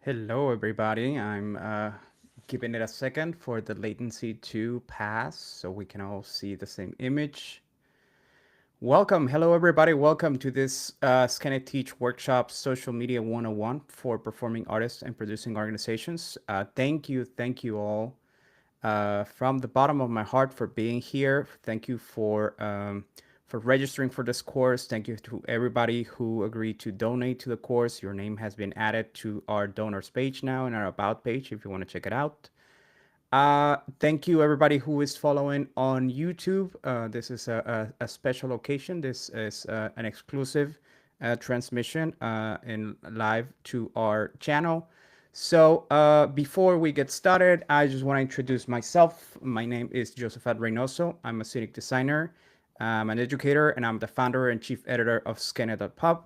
Hello, everybody. I'm giving it a second for the latency to pass so we can all see the same image. Welcome. Hello, everybody. Welcome to this Skene Teach Workshop Social Media 101 for performing artists and producing organizations. Thank you all from the bottom of my heart for being here. Thank you for registering for this course. Thank you to everybody who agreed to donate to the course. Your name has been added to our donors page now and our about page if you want to check it out. Thank you everybody who is following on YouTube. This is a special occasion. This is an exclusive transmission in live to our channel. So before we get started, I just want to introduce myself. My name is Josephat Reynoso. I'm a scenic designer, I'm an educator, and I'm the founder and chief editor of Skene.pub.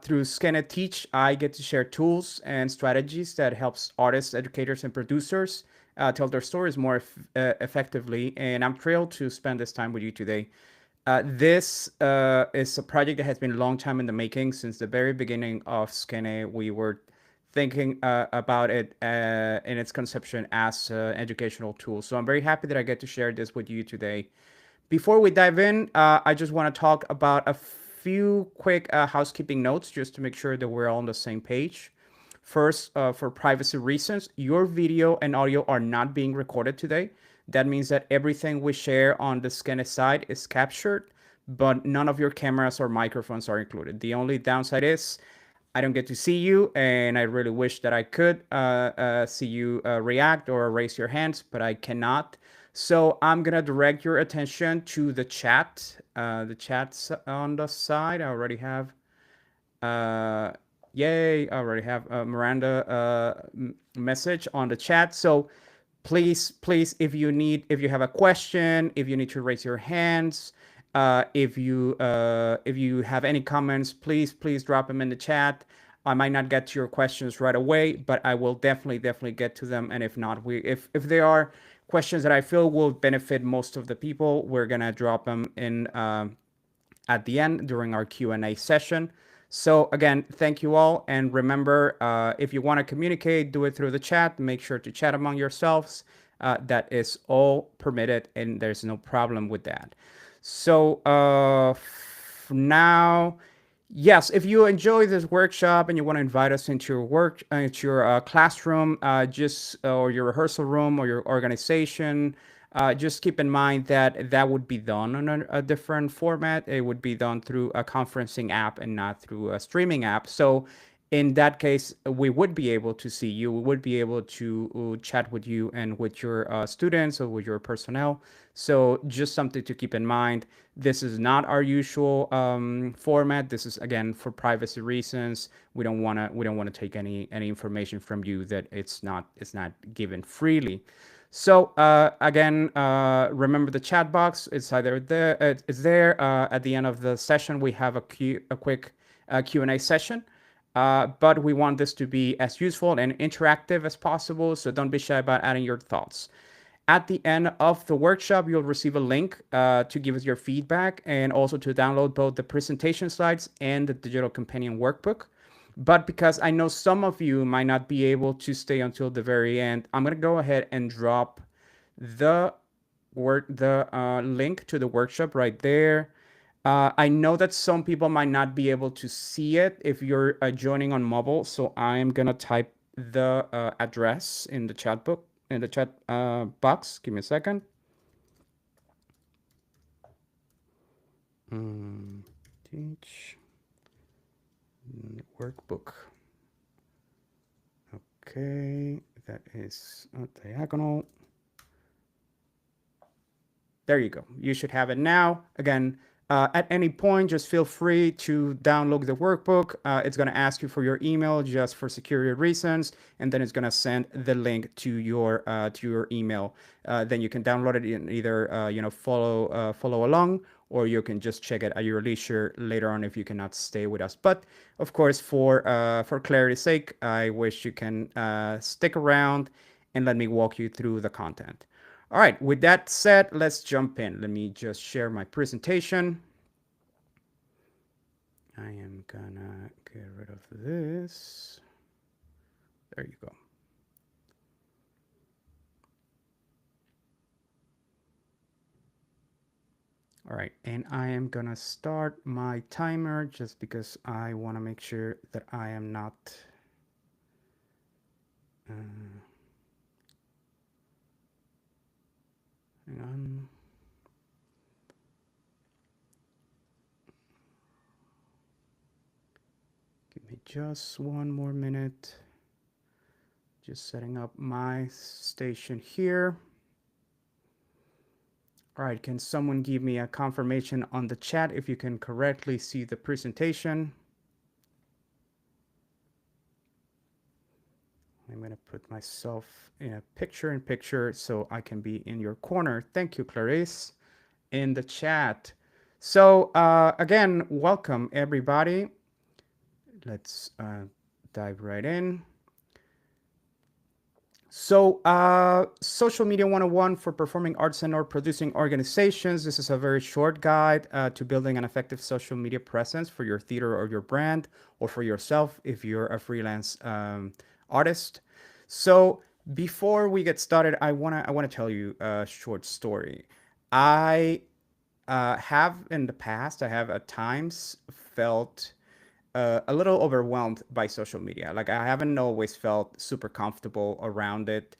Through Skene Teach, I get to share tools and strategies that helps artists, educators, and producers tell their stories more effectively. And I'm thrilled to spend this time with you today. This is a project that has been a long time in the making. Since the very beginning of Skene, we were thinking about it in its conception as an educational tool. So I'm very happy that I get to share this with you today. Before we dive in, I just want to talk about a few quick housekeeping notes just to make sure that we're all on the same page. First, for privacy reasons, your video and audio are not being recorded today. That means that everything we share on the Skene side is captured, but none of your cameras or microphones are included. The only downside is I don't get to see you, and I really wish that I could see you react or raise your hands, but I cannot. So I'm gonna direct your attention to the chat. The chat's on the side. I already have. Uh, Yay! I already have Miranda message on the chat. So please, if you have a question, if you need to raise your hands, if you have any comments, please drop them in the chat. I might not get to your questions right away, but I will definitely get to them. And if not, if there are questions that I feel will benefit most of the people, we're gonna drop them in at the end during our Q&A session. So again, thank you all. And remember, if you want to communicate, do it through the chat. Make sure to chat among yourselves. That is all permitted and there's no problem with that. So now, yes, if you enjoy this workshop and you want to invite us into your into your classroom, or your rehearsal room or your organization, just keep in mind that that would be done on a different format. It would be done through a conferencing app and not through a streaming app. So in that case, we would be able to see you. We would be able to chat with you and with your students or with your personnel. So just something to keep in mind. This is not our usual format. This is again for privacy reasons. We don't wanna take any information from you that it's not given freely. So again, remember the chat box. It's either there. It's there. At the end of the session, we have a quick Q&A session. But we want this to be as useful and interactive as possible. So don't be shy about adding your thoughts. At the end of the workshop, you'll receive a link to give us your feedback and also to download both the presentation slides and the digital companion workbook. But because I know some of you might not be able to stay until the very end, I'm going to go ahead and drop the link to the workshop right there. I know that some people might not be able to see it if you're joining on mobile, so I'm gonna type the address in the chat box. Give me a second. Teach workbook. Okay, that is diagonal. There you go. You should have it now. Again, at any point, just feel free to download the workbook. It's going to ask you for your email just for security reasons, and then it's going to send the link to your email. Then you can download it and either follow along, or you can just check it at your leisure later on if you cannot stay with us. But of course, for clarity's sake, I wish you can stick around and let me walk you through the content. All right, with that said, let's jump in. Let me just share my presentation. I am gonna get rid of this. There you go. All right, and I am gonna start my timer just because I want to make sure that I am not. Uh, Hang on. Give me just one more minute. Just setting up my station here. All right, can someone give me a confirmation on the chat if you can correctly see the presentation? I'm going to put myself in a picture-in-picture so I can be in your corner. Thank you, Clarice, in the chat. So again, welcome everybody. Let's dive right in. So social media 101 for performing arts and or producing organizations. This is a very short guide to building an effective social media presence for your theater or your brand, or for yourself if you're a freelance artist. So before we get started, I wanna tell you a short story. I have in the past, I have at times felt a little overwhelmed by social media. Like I haven't always felt super comfortable around it.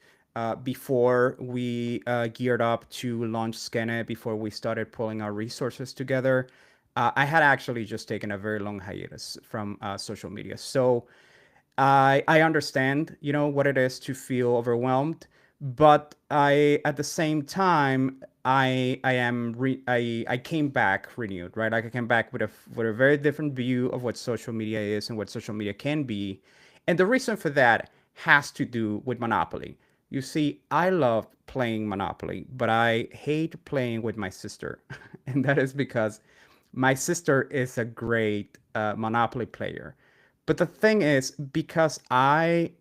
Before we geared up to launch Skene, before we started pulling our resources together, I had actually just taken a very long hiatus from social media. So I understand, what it is to feel overwhelmed, but I at the same time I came back renewed, right? Like I came back with a very different view of what social media is and what social media can be. And the reason for that has to do with Monopoly. You see, I love playing Monopoly, but I hate playing with my sister. And that is because my sister is a great Monopoly player. But the thing is, because I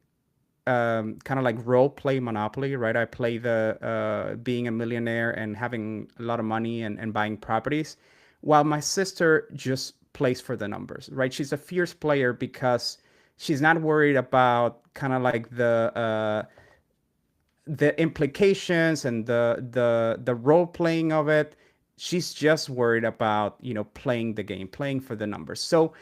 kind of like role play Monopoly, right? I play the being a millionaire and having a lot of money and buying properties, while my sister just plays for the numbers, right? She's a fierce player because she's not worried about kind of like the implications and the role playing of it. She's just worried about playing the game, playing for the numbers. So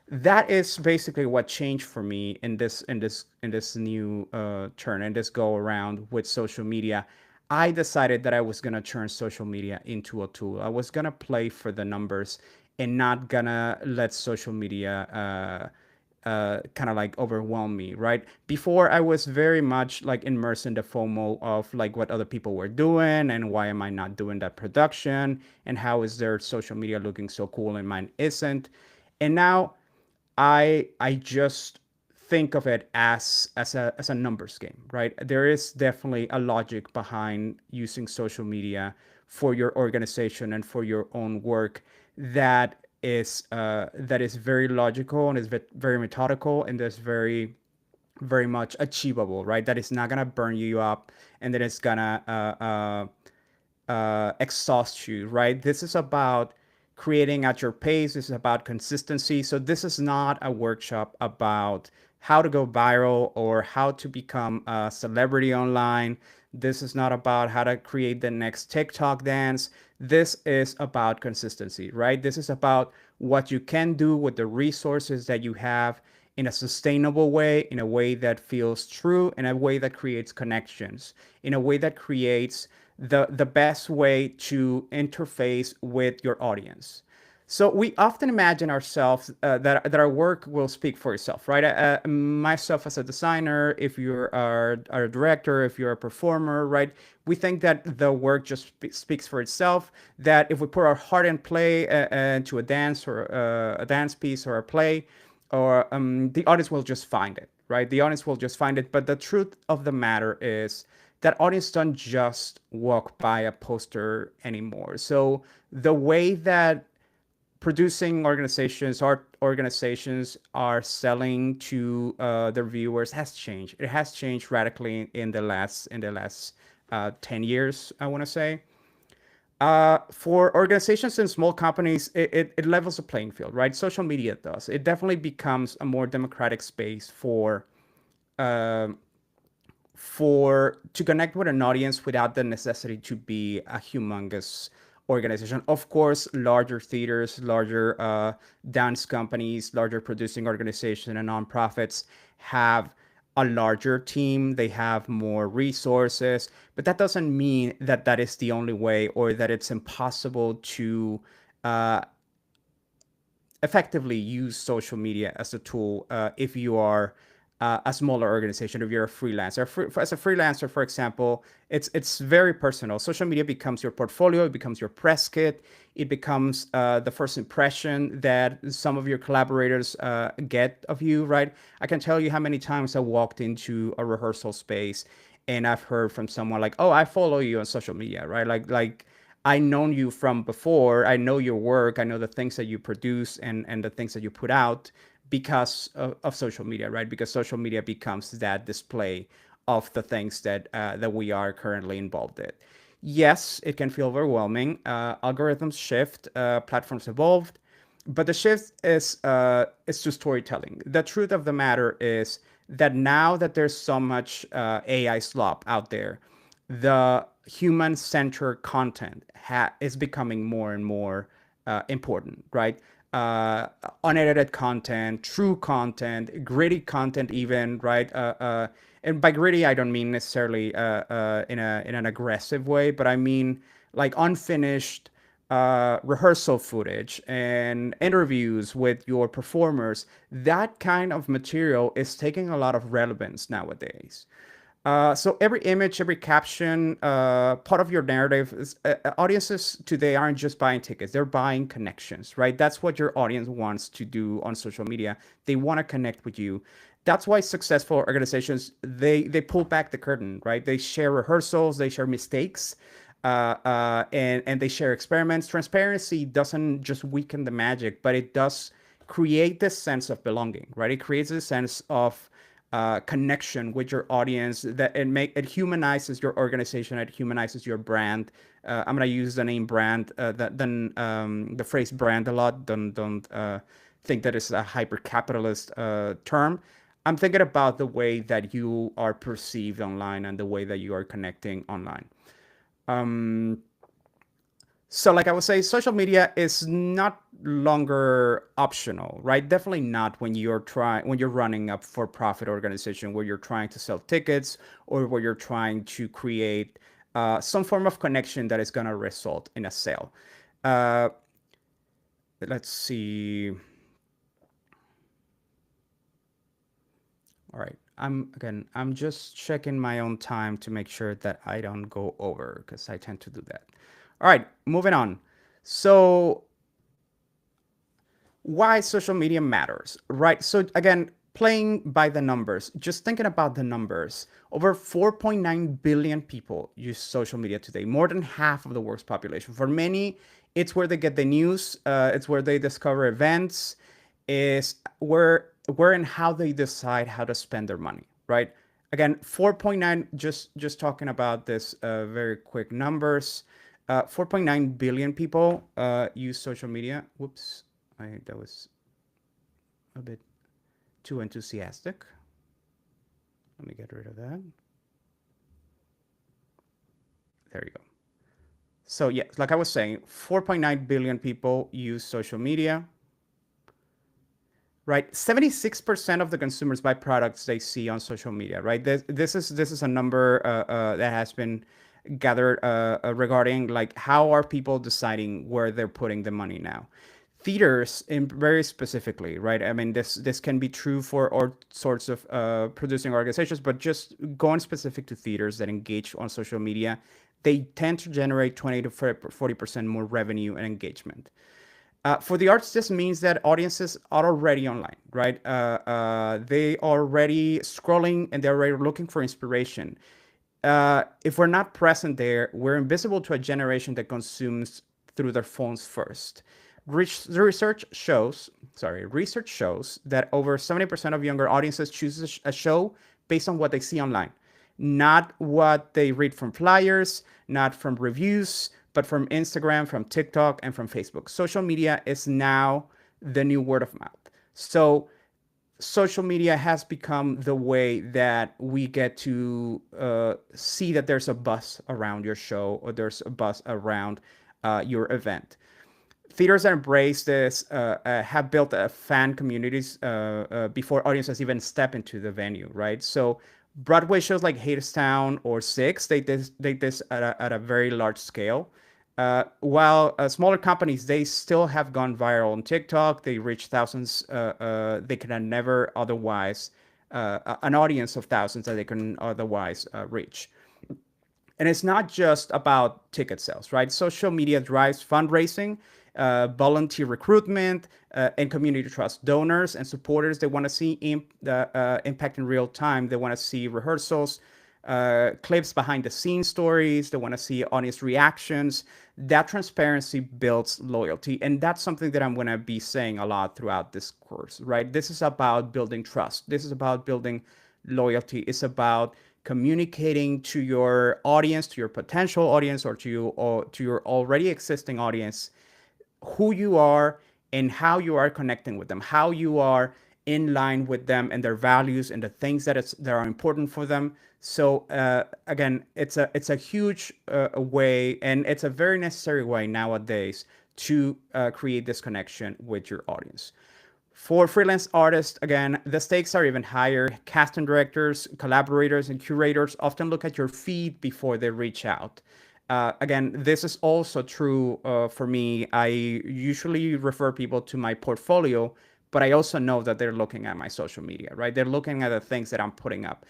that is basically what changed for me in this new turn, in this go around with social media. I decided that I was gonna turn social media into a tool. I was gonna play for the numbers and not gonna let social media kind of like overwhelm me, right? Before I was very much like immersed in the FOMO of like what other people were doing and why am I not doing that production and how is their social media looking so cool and mine isn't. And now I just think of it as a numbers game, right? There is definitely a logic behind using social media for your organization and for your own work that is very logical and is very methodical and is very much achievable, right? That is not gonna burn you up and that it's gonna exhaust you, right? This is about creating at your pace. This is about consistency. So this is not a workshop about how to go viral or how to become a celebrity online. This is not about how to create the next TikTok dance. This is about consistency, right? This is about what you can do with the resources that you have in a sustainable way, in a way that feels true, in a way that creates connections, in a way that creates the best way to interface with your audience. So we often imagine ourselves that our work will speak for itself, right? Myself as a designer, if you're a director, if you're a performer, right? We think that the work just speaks for itself. That if we put our heart and play into a dance or a dance piece or a play, or the audience will just find it, right? The audience will just find it. But the truth of the matter is that audience don't just walk by a poster anymore. So the way that producing organizations, art organizations are selling to their viewers has changed. It has changed radically in the last 10 years, I want to say. For organizations and small companies, it levels the playing field, right? Social media does. It definitely becomes a more democratic space for um for to connect with an audience without the necessity to be a humongous organization. Of course, larger theaters, larger dance companies, larger producing organizations, and nonprofits have a larger team. They have more resources, but that doesn't mean that that is the only way or that it's impossible to uh, effectively use social media as a tool if you are a smaller organization, if you're a freelancer. As a freelancer, for example, it's very personal. Social media becomes your portfolio, it becomes your press kit, it becomes the first impression that some of your collaborators get of you, right? I can tell you how many times I walked into a rehearsal space and I've heard from someone like, "Oh, I follow you on social media," right? Like I known you from before. I know your work. I know the things that you produce and the things that you put out because of social media, right? Because social media becomes that display of the things that we are currently involved in. Yes, it can feel overwhelming. Algorithms shift, platforms evolved, but the shift is to storytelling. The truth of the matter is that now that there's so much AI slop out there, the human-centered content is becoming more and more important, right? Uh, Unedited content, true content, gritty content, even, right? And by gritty, I don't mean necessarily in an aggressive way, but I mean like unfinished rehearsal footage and interviews with your performers. That kind of material is taking a lot of relevance nowadays. So every image, every caption, part of your narrative is audiences today aren't just buying tickets; they're buying connections, right? That's what your audience wants to do on social media. They want to connect with you. That's why successful organizations they pull back the curtain, right? They share rehearsals, they share mistakes, and they share experiments. Transparency doesn't just weaken the magic, but it does create this sense of belonging, right? It creates a sense of connection with your audience that it humanizes your organization, it humanizes your brand. I'm gonna use the name brand, then the phrase brand a lot. Don't think that it's a hyper capitalist term. I'm thinking about the way that you are perceived online and the way that you are connecting online. Um, so, like I would say, social media is not longer optional, right? Definitely not when you're running a for-profit organization where you're trying to sell tickets or where you're trying to create some form of connection that is going to result in a sale. Uh, let's see. All right. I'm just checking my own time to make sure that I don't go over because I tend to do that. All right, moving on. So why social media matters, right? So again, playing by the numbers, just thinking about the numbers, over 4.9 billion people use social media today, more than half of the world's population. For many, it's where they get the news, it's where they discover events, is where and how they decide how to spend their money, right? Again, 4.9, just talking about this very quick numbers, 4.9 billion people use social media. Whoops, that was a bit too enthusiastic. Let me get rid of that. There you go. So yeah, like I was saying, 4.9 billion people use social media, right? 76% of the consumers buy products they see on social media, right? This is a number that has been gathered regarding like how are people deciding where they're putting the money now. Theaters, in very specifically, right? I mean, this can be true for all sorts of producing organizations, but just going specific to theaters that engage on social media, they tend to generate 20 to 40% more revenue and engagement. For the arts, this means that audiences are already online, right? They are already scrolling and they're already looking for inspiration. If we're not present there, we're invisible to a generation that consumes through their phones first. Research shows that over 70% of younger audiences choose a show based on what they see online, not what they read from flyers, not from reviews, but from Instagram, from TikTok, and from Facebook. Social media is now the new word of mouth. So social media has become the way that we get to see that there's a buzz around your show or there's a buzz around your event. Theaters that embrace this have built fan communities before audiences even step into the venue, right? So Broadway shows like Hadestown or Six, they this at a very large scale. While smaller companies, they still have gone viral on TikTok. They reach thousands. They can never otherwise an audience of thousands that they can otherwise reach. And it's not just about ticket sales, right? Social media drives fundraising, volunteer recruitment, and community trust. Donors and supporters, they want to see impact in real time. They want to see rehearsals, clips behind the scenes stories. They want to see audience reactions. That transparency builds loyalty. And that's something that I'm going to be saying a lot throughout this course, right? This is about building trust. This is about building loyalty. It's about communicating to your audience, to your potential audience, or to your already existing audience, who you are and how you are connecting with them, how you are in line with them and their values and the things that are important for them. So again, it's a huge way, and it's a very necessary way nowadays to create this connection with your audience. For freelance artists, again, the stakes are even higher. Casting directors, collaborators, and curators often look at your feed before they reach out. Again, this is also true for me. I usually refer people to my portfolio, but I also know that they're looking at my social media, right? They're looking at the things that I'm putting up.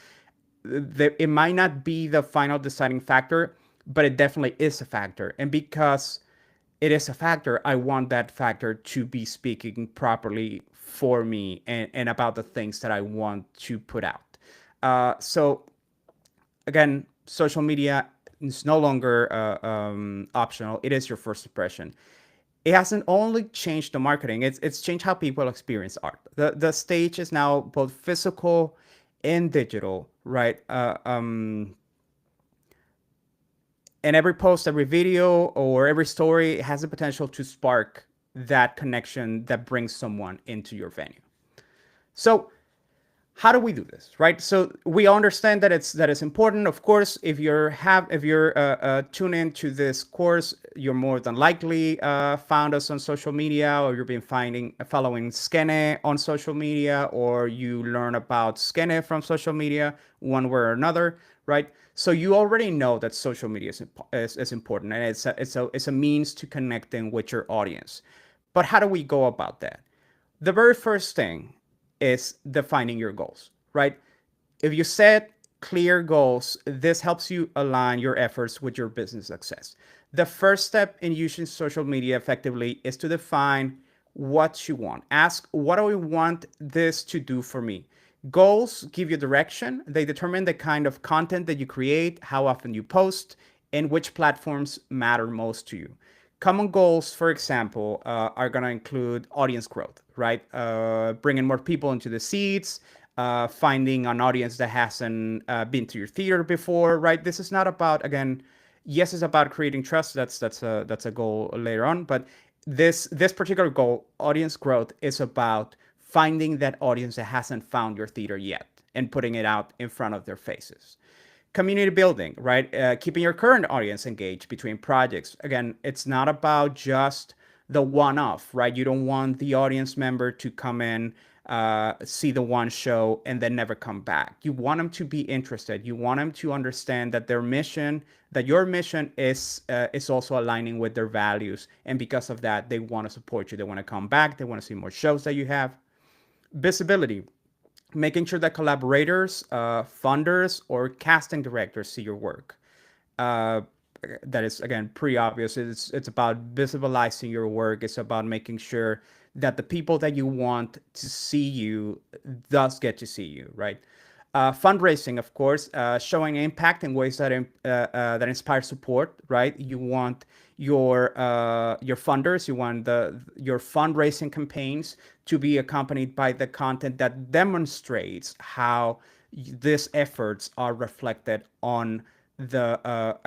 It might not be the final deciding factor, but it definitely is a factor. And because it is a factor, I want that factor to be speaking properly for me and about the things that I want to put out. So again, social media is no longer optional. It is your first impression. It hasn't only changed the marketing; it's changed how people experience art. The stage is now both physical and digital, right? And every post, every video, or every story has the potential to spark that connection that brings someone into your venue. So how do we do this, right? So we understand that it's important. Of course, if you're tuned into this course, you're more than likely found us on social media, or you've been finding following Skene on social media, or you learn about Skene from social media one way or another, right? So you already know that social media is important, and it's a means to connecting with your audience. But how do we go about that? The very first thing is defining your goals, right? If you set clear goals, this helps you align your efforts with your business success. The first step in using social media effectively is to define what you want. Ask, what do I want this to do for me? Goals give you direction. They determine the kind of content that you create, how often you post, and which platforms matter most to you. Common goals, for example, are going to include audience growth, right? Bringing more people into the seats, finding an audience that hasn't been to your theater before, right? This is not about, again, yes, it's about creating trust. That's a goal later on, but this particular goal, audience growth, is about finding that audience that hasn't found your theater yet and putting it out in front of their faces. Community building, right? Keeping your current audience engaged between projects. Again, it's not about just the one off, right? You don't want the audience member to come in, see the one show, and then never come back. You want them to be interested. You want them to understand that their mission, that your mission is also aligning with their values. And because of that, they want to support you. They want to come back. They want to see more shows that you have. Visibility, making sure that collaborators, funders, or casting directors see your work. Uh, that is again pretty obvious. It's about visibilizing your work. It's about making sure that the people that you want to see you does get to see you, right? Fundraising, of course, showing impact in ways that inspire support, right? You want your funders, you want your fundraising campaigns to be accompanied by the content that demonstrates how these efforts are reflected on the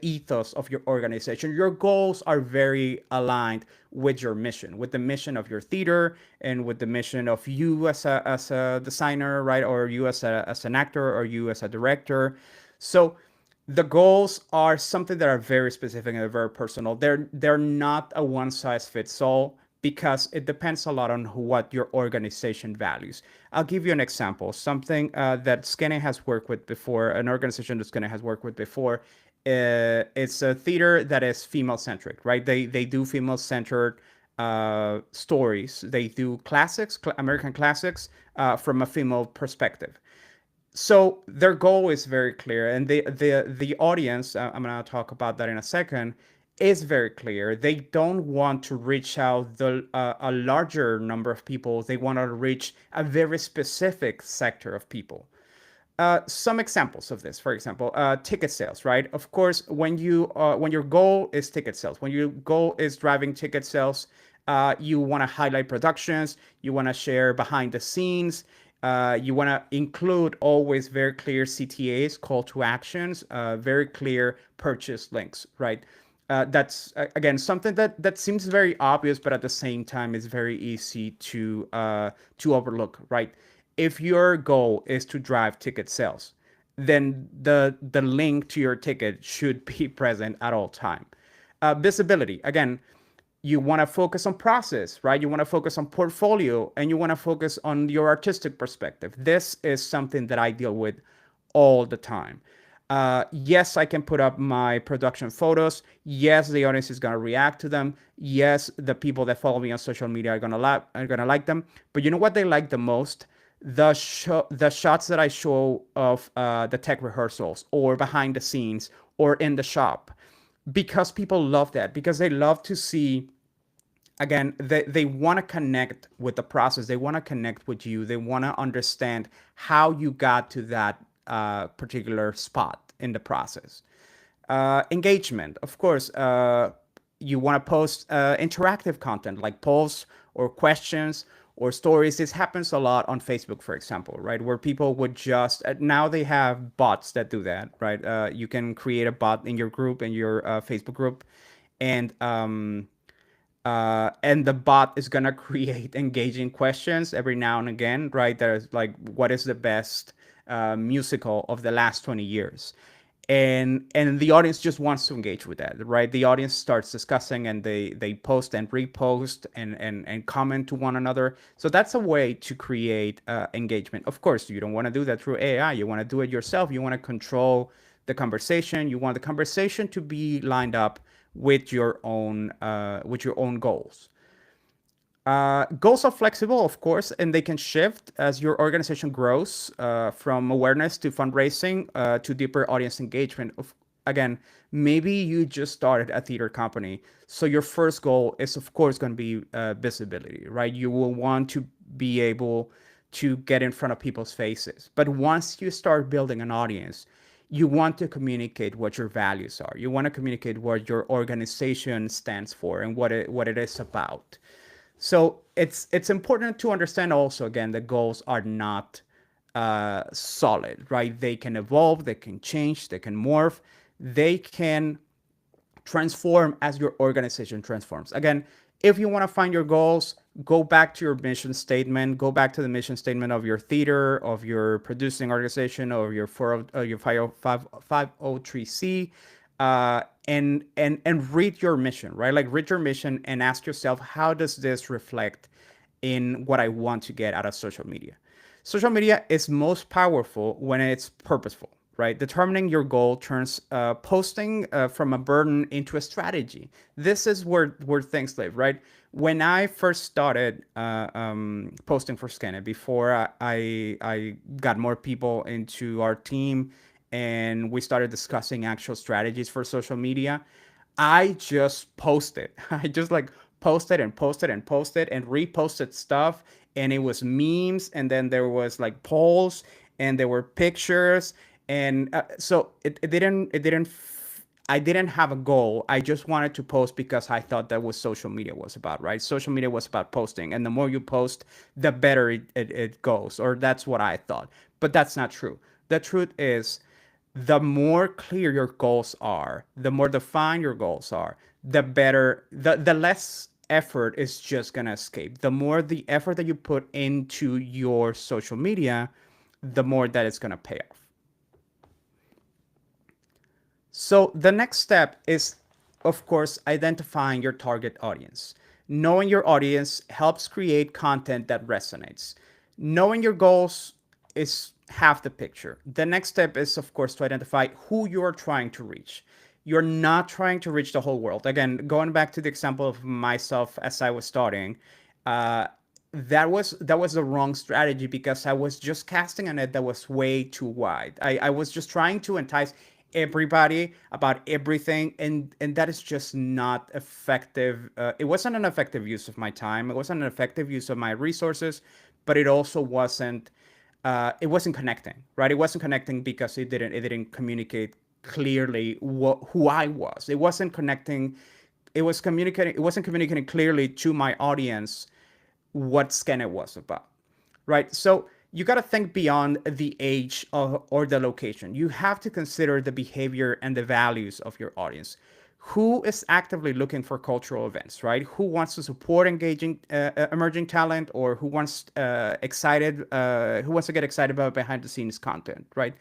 ethos of your organization. Your goals are very aligned with your mission, with the mission of your theater, and with the mission of you as a designer, right, or you as an actor, or you as a director. So the goals are something that are very specific and very personal. They're not a one size fits all, because it depends a lot on what your organization values. I'll give you an example. Something that Skene has worked with before, an organization that Skene has worked with before. It's a theater that is female centric, right? They do female centered stories. They do classics, American classics, from a female perspective. So their goal is very clear, and the audience, I'm going to talk about that in a second, is very clear. They don't want to reach out a larger number of people. They want to reach a very specific sector of people. Some examples of this, for example, ticket sales, right? Of course, when your goal is ticket sales, when your goal is driving ticket sales, you want to highlight productions, you want to share behind the scenes, you want to include always very clear CTAs, call to actions, very clear purchase links, right? That's again something that seems very obvious, but at the same time is very easy to overlook, right? If your goal is to drive ticket sales, then the link to your ticket should be present at all time. Visibility, again, you want to focus on process, right? You want to focus on portfolio, and you want to focus on your artistic perspective. This is something that I deal with all the time. Yes, I can put up my production photos. Yes, the audience is gonna react to them. Yes, the people that follow me on social media are gonna like them. But you know what they like the most? The shots that I show of the tech rehearsals, or behind the scenes, or in the shop, because people love that, because they love to see, again, they want to connect with the process, they want to connect with you, they want to understand how you got to that particular spot in the process. Engagement, of course, you want to post interactive content like polls or questions or stories. This happens a lot on Facebook, for example, right? Where people would just, now they have bots that do that, right? You can create a bot in your group, in your Facebook group, and the bot is gonna create engaging questions every now and again, right? There's like, what is the best musical of the last 20 years? And the audience just wants to engage with that, right? The audience starts discussing, and they post and repost and comment to one another. So that's a way to create engagement. Of course, you don't want to do that through AI. You want to do it yourself. You want to control the conversation. You want the conversation to be lined up with your own goals. Goals are flexible, of course, and they can shift as your organization grows, from awareness to fundraising, to deeper audience engagement. Again, maybe you just started a theater company, so your first goal is, of course, going to be visibility, right? You will want to be able to get in front of people's faces. But once you start building an audience, you want to communicate what your values are. You want to communicate what your organization stands for and what it is about. So it's important to understand also, again, that goals are not solid, right? They can evolve, they can change, they can morph, they can transform as your organization transforms. Again, if you want to find your goals, go back to your mission statement, go back to the mission statement of your theater, of your producing organization, or your 503C, and read your mission, right? Like, read your mission and ask yourself, how does this reflect in what I want to get out of social media? Social media is most powerful when it's purposeful, right? Determining your goal turns posting from a burden into a strategy. This is where things live, right? When I first started posting for Skene, before I got more people into our team and we started discussing actual strategies for social media, I just posted. I just like posted and posted and posted and reposted stuff. And it was memes. And then there was like polls, and there were pictures. And so I didn't have a goal. I just wanted to post because I thought that was social media was about, right? Social media was about posting. And the more you post, the better it goes. Or that's what I thought. But that's not true. The truth is, the more clear your goals are, the more defined your goals are, the better, the less effort is just gonna escape. The more the effort that you put into your social media, the more that it's gonna pay off. So the next step is, of course, identifying your target audience. Knowing your audience helps create content that resonates. Knowing your goals is half the picture. The next step is, of course, to identify who you're trying to reach. You're not trying to reach the whole world. Again, going back to the example of myself as I was starting, uh, that was the wrong strategy because I was just casting a net that was way too wide. I was just trying to entice everybody about everything, and that is just not effective. It wasn't an effective use of my time. It wasn't an effective use of my resources, but it wasn't connecting, right? It wasn't connecting because it didn't communicate clearly who I was. It wasn't connecting. It wasn't communicating clearly to my audience what Skene was about, right? So you got to think beyond the age or the location. You have to consider the behavior and the values of your audience. Who is actively looking for cultural events, right? Who wants to support engaging emerging talent, or who wants to get excited about behind the scenes content, right?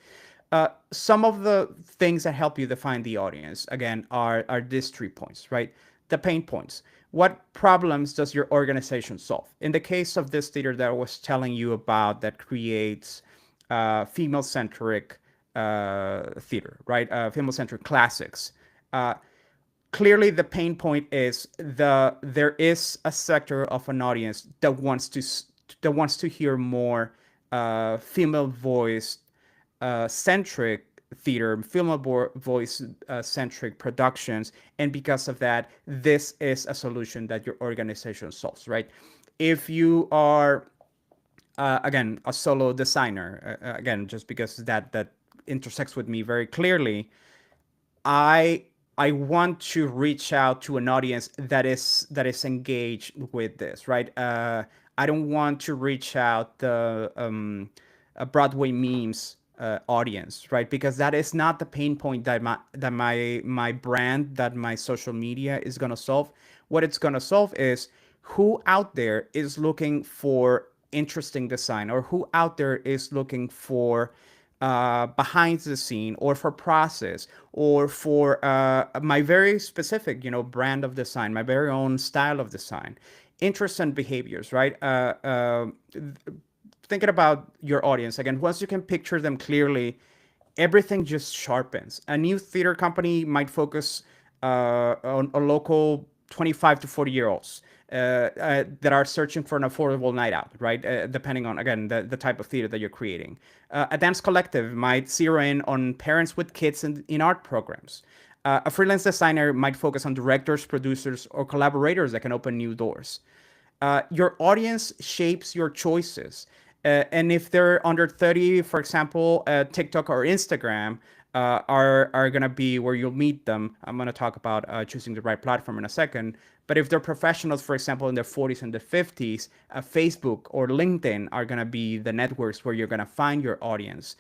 Some of the things that help you define the audience again are these 3 points, right? The pain points. What problems does your organization solve? In the case of this theater that I was telling you about, that creates female-centric theater, right? Female-centric classics. Uh, Clearly, the pain point is there is a sector of an audience that wants to hear more female voice centric theater, voice centric productions, and because of that, this is a solution that your organization solves, right? If you are again a solo designer, again, just because that intersects with me very clearly, I I want to reach out to an audience that is engaged with this, right? I don't want to reach out the Broadway memes audience, right? Because that is not the pain point that my brand, that my social media is gonna solve. What it's gonna solve is who out there is looking for interesting design, or who out there is looking for behind the scene, or for process, or for my very specific, brand of design, my very own style of design, interests and behaviors, right? Thinking about your audience again, once you can picture them clearly, everything just sharpens. A new theater company might focus on a local 25 to 40 year olds that are searching for an affordable night out, right? Depending on, again, the type of theater that you're creating. A dance collective might zero in on parents with kids in art programs. A freelance designer might focus on directors, producers, or collaborators that can open new doors. Your audience shapes your choices. And if they're under 30, for example, TikTok or Instagram are going to be where you'll meet them. I'm going to talk about choosing the right platform in a second. But if they're professionals, for example, in their 40s and their 50s, Facebook or LinkedIn are going to be the networks where you're going to find your audience.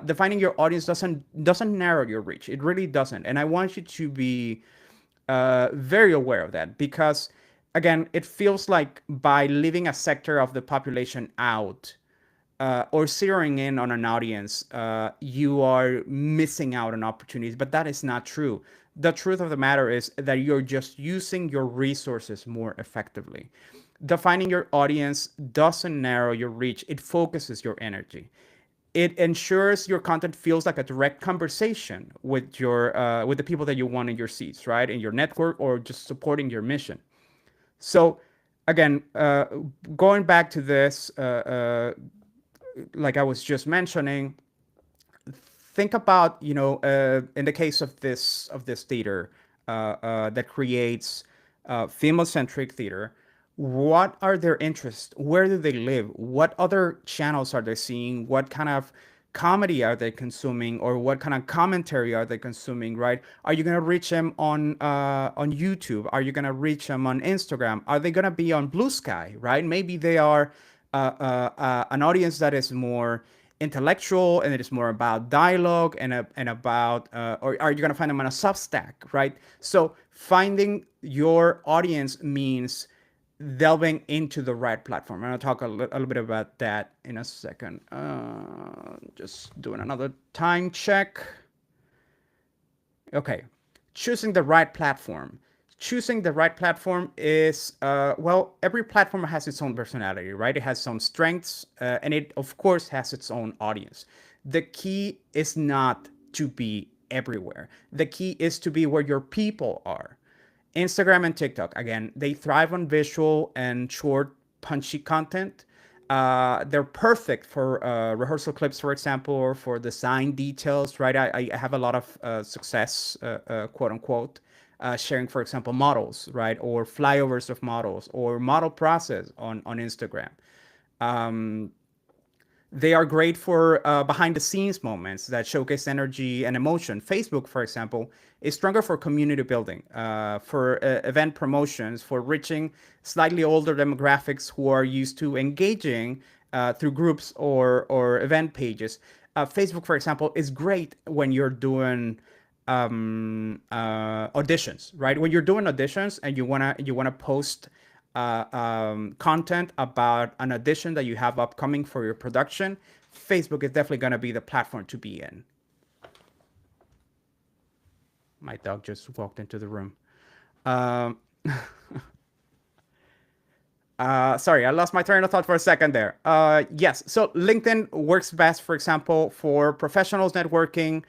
Defining your audience doesn't narrow your reach. It really doesn't. And I want you to be very aware of that, because again, it feels like by leaving a sector of the population out, or zeroing in on an audience, you are missing out on opportunities. But that is not true. The truth of the matter is that you're just using your resources more effectively. Defining your audience doesn't narrow your reach, it focuses your energy. It ensures your content feels like a direct conversation with the people that you want in your seats, right, in your network, or just supporting your mission. So again, going back to this, like I was just mentioning, think about, in the case of this theater that creates female-centric theater, what are their interests? Where do they live? What other channels are they seeing? What kind of comedy are they consuming, or what kind of commentary are they consuming? Right? Are you gonna reach them on YouTube? Are you gonna reach them on Instagram? Are they gonna be on Blue Sky? Right? Maybe they are an audience that is more intellectual and it is more about dialogue and about, or are you going to find them on a Substack, right? So finding your audience means delving into the right platform. And I'll talk a little bit about that in a second. Just doing another time check. Okay, choosing the right platform. Choosing the right platform is, well, every platform has its own personality, right? It has its own strengths, and it, of course, has its own audience. The key is not to be everywhere, the key is to be where your people are. Instagram and TikTok, again, they thrive on visual and short, punchy content. They're perfect for rehearsal clips, for example, or for design details, right? I have a lot of success, quote unquote, sharing, for example, models, right? Or flyovers of models or model process on Instagram. Um, they are great for behind the scenes moments that showcase energy and emotion. Facebook, for example, is stronger for community building, for event promotions, for reaching slightly older demographics who are used to engaging through groups or event pages. Facebook, for example, is great when you're doing auditions, right? When you're doing auditions and you wanna post content about an audition that you have upcoming for your production, Facebook is definitely going to be the platform to be in. My dog just walked into the room. Um, sorry, I lost my train of thought for a second there. Yes, so LinkedIn works best, for example, for professionals networking.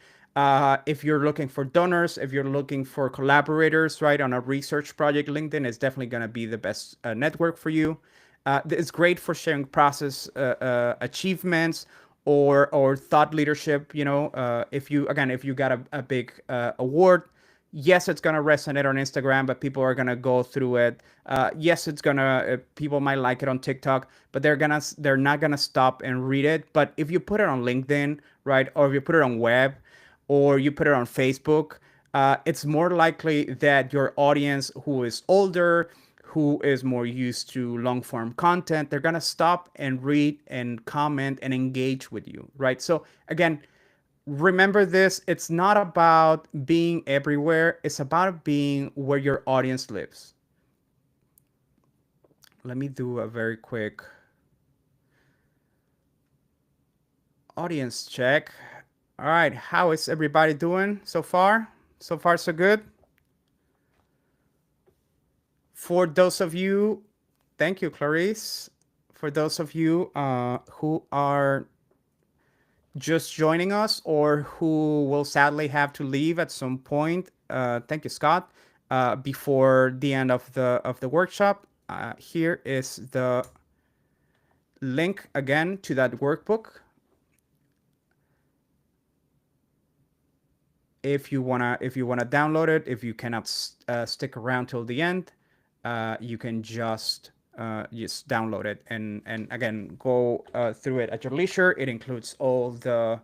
If you're looking for donors, if you're looking for collaborators, right, on a research project, LinkedIn is definitely going to be the best network for you. It's great for sharing process achievements or thought leadership. If you got a big award, yes, it's gonna resonate on Instagram, but people are gonna go through it. Yes, it's gonna people might like it on TikTok, but they're not gonna stop and read it. But if you put it on LinkedIn, right, or if you put it on web, or you put it on Facebook, it's more likely that your audience who is older, who is more used to long form content, they're gonna stop and read and comment and engage with you, right? So again, remember this, it's not about being everywhere, it's about being where your audience lives. Let me do a very quick audience check. All right, how is everybody doing so far? So far, so good. For those of you, thank you, Clarice. For those of you who are just joining us or who will sadly have to leave at some point, thank you, Scott. Before the end of the workshop, here is the link again to that workbook. If you wanna download it, if you cannot stick around till the end, you can just download it and again go through it at your leisure. It includes all the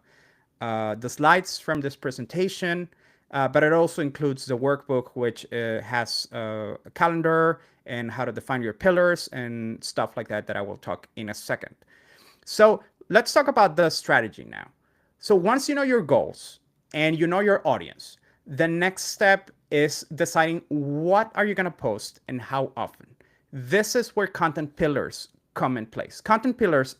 slides from this presentation, but it also includes the workbook, which has a calendar and how to define your pillars and stuff like that I will talk in a second. So let's talk about the strategy now. So once you know your goals and you know your audience, the next step is deciding what are you going to post and how often. This is where content pillars come in place. Content pillars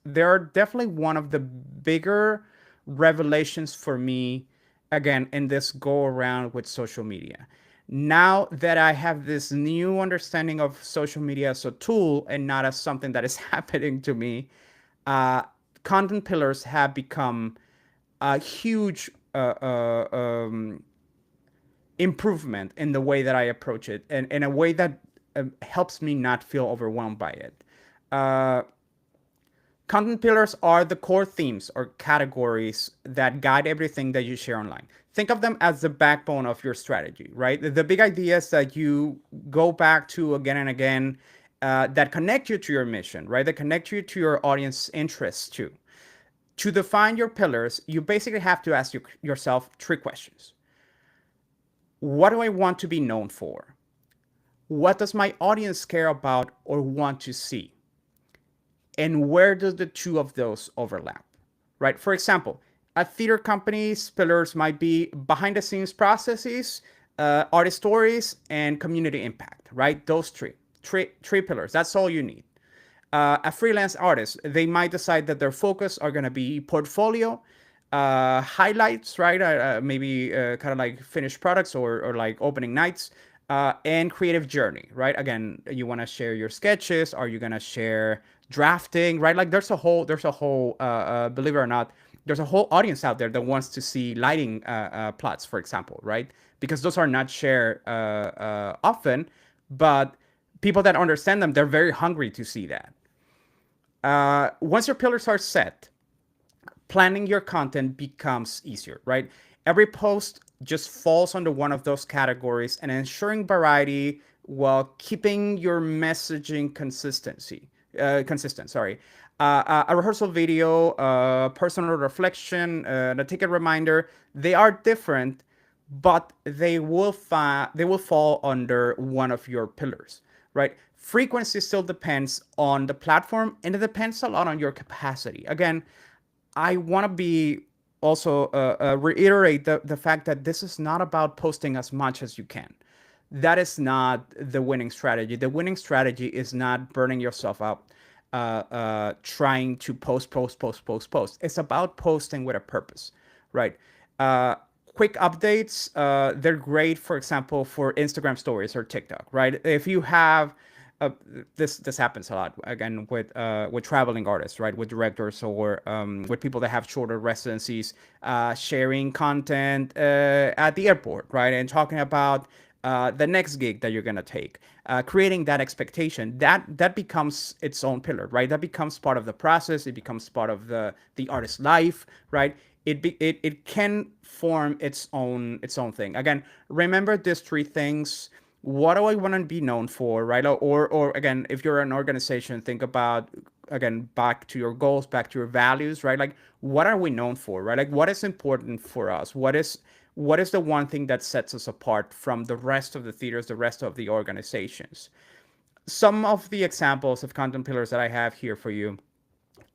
they're definitely one of the bigger revelations for me, again, in this go around with social media. Now that I have this new understanding of social media as a tool and not as something that is happening to me, uh, content pillars have become a huge improvement in the way that I approach it, and in a way that helps me not feel overwhelmed by it. Uh, Content pillars are the core themes or categories that guide everything that you share online. Think of them as the backbone of your strategy, right? The big ideas that you go back to again and again, that connect you to your mission, right? That connect you to your audience interests too. To define your pillars, you basically have to ask yourself three questions. What do I want to be known for? What does my audience care about or want to see? And where does the two of those overlap? right? For example, a theater company's pillars might be behind the scenes processes, artist stories, and community impact, right? Those three pillars. That's all you need. A freelance artist, they might decide that their focus are going to be portfolio, highlights, right? Maybe kind of like finished products or like opening nights, and creative journey, right? Again, you want to share your sketches. Are you going to share drafting, right? Like believe it or not, there's a whole audience out there that wants to see lighting plots, for example, right? Because those are not shared often, but people that understand them, they're very hungry to see that. Once your pillars are set, planning your content becomes easier, right? Every post just falls under one of those categories and ensuring variety while keeping your messaging consistent. Sorry. A rehearsal video, personal reflection, a ticket reminder, they are different, but they will fall under one of your pillars, right? Frequency still depends on the platform, and it depends a lot on your capacity. Again, I want to be also reiterate the fact that this is not about posting as much as you can. That is not the winning strategy. The winning strategy is not burning yourself out, trying to post. It's about posting with a purpose, right? Uh, Quick updates, they're great, for example, for Instagram stories or TikTok, right? If you have uh, this happens a lot again with traveling artists, right? With directors or with people that have shorter residencies, sharing content at the airport, right? And talking about the next gig that you're gonna take, creating that expectation that becomes its own pillar, right? That becomes part of the process. It becomes part of the artist's life, right? It can form its own thing. Again, remember these three things. What do I want to be known for, right? Or again, if you're an organization, think about, again, back to your goals, back to your values, right? Like, what are we known for, right? Like, what is important for us? What is the one thing that sets us apart from the rest of the theaters, the rest of the organizations? Some of the examples of content pillars that I have here for you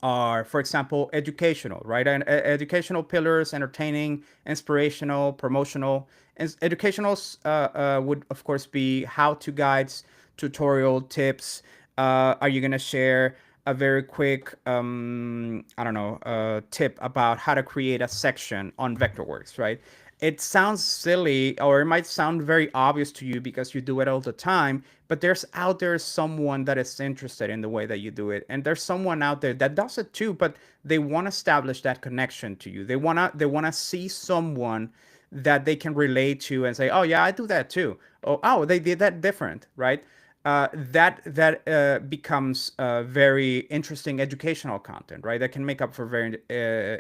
are, for example, educational, right? And educational pillars, entertaining, inspirational, promotional. And educational would, of course, be how-to guides, tutorial tips. Are you gonna share a very quick, I don't know, tip about how to create a section on Vectorworks, right? It sounds silly, or it might sound very obvious to you because you do it all the time, but there's out there someone that is interested in the way that you do it, and there's someone out there that does it too, but they want to establish that connection to you. They want to see someone that they can relate to and say, oh yeah, I do that too. Oh, they did that different, right? That becomes very interesting educational content, right? That can make up for very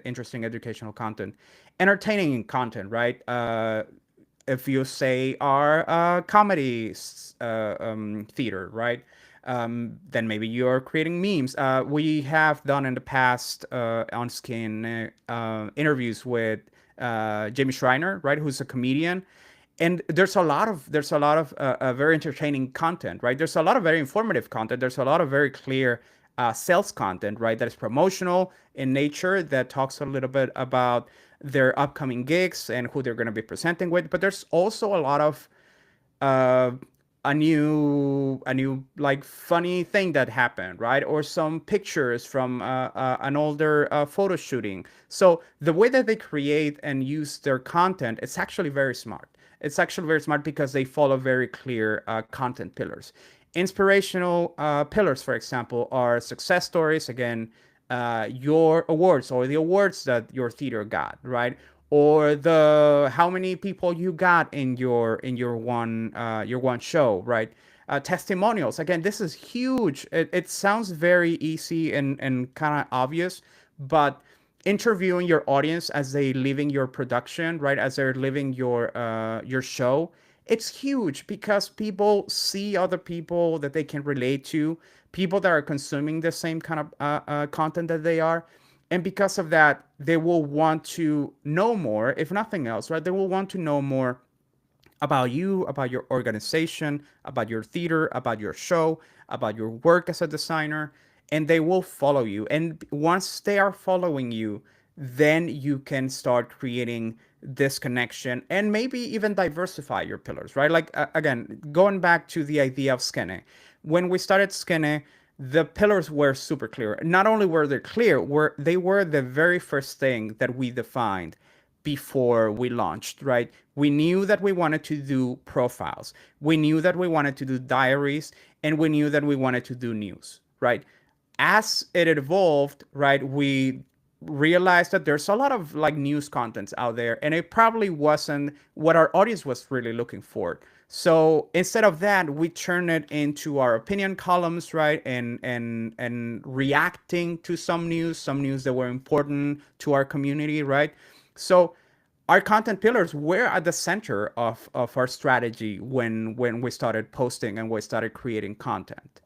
interesting educational content, entertaining content, right? If you say are comedy theater, right? Then maybe you're creating memes. We have done in the past on Skene interviews with Jamie Schreiner, right, who's a comedian, and there's a lot of very entertaining content, right? There's a lot of very informative content. There's a lot of very clear sales content, right? That is promotional in nature, that talks a little bit about their upcoming gigs and who they're going to be presenting with. But there's also a lot of uh, a new like funny thing that happened, right? Or some pictures from an older photo shooting. So the way that they create and use their content, it's actually very smart. It's actually very smart because they follow very clear content pillars. Inspirational pillars, for example, are success stories. Again, your awards or the awards that your theater got, right? Or the how many people you got in your one show, right? Testimonials. Again, this is huge. It sounds very easy and kind of obvious, but interviewing your audience as they living your production, right? As they're living your show, it's huge because people see other people that they can relate to, people that are consuming the same kind of content that they are, and because of that, they will want to know more, if nothing else, right? They will want to know more about you, about your organization, about your theater, about your show, about your work as a designer, and they will follow you. And once they are following you, then you can start creating this connection and maybe even diversify your pillars, right? Like, again, going back to the idea of Skene. When we started Skene, the pillars were super clear. Not only were they clear, they were the very first thing that we defined before we launched, right? We knew that we wanted to do profiles. We knew that we wanted to do diaries, and we knew that we wanted to do news, right? As it evolved, right, we realized that there's a lot of like news contents out there, and it probably wasn't what our audience was really looking for. So instead of that, we turned it into our opinion columns, right, and reacting to some news that were important to our community, right. So our content pillars were at the center of our strategy when we started posting and we started creating content.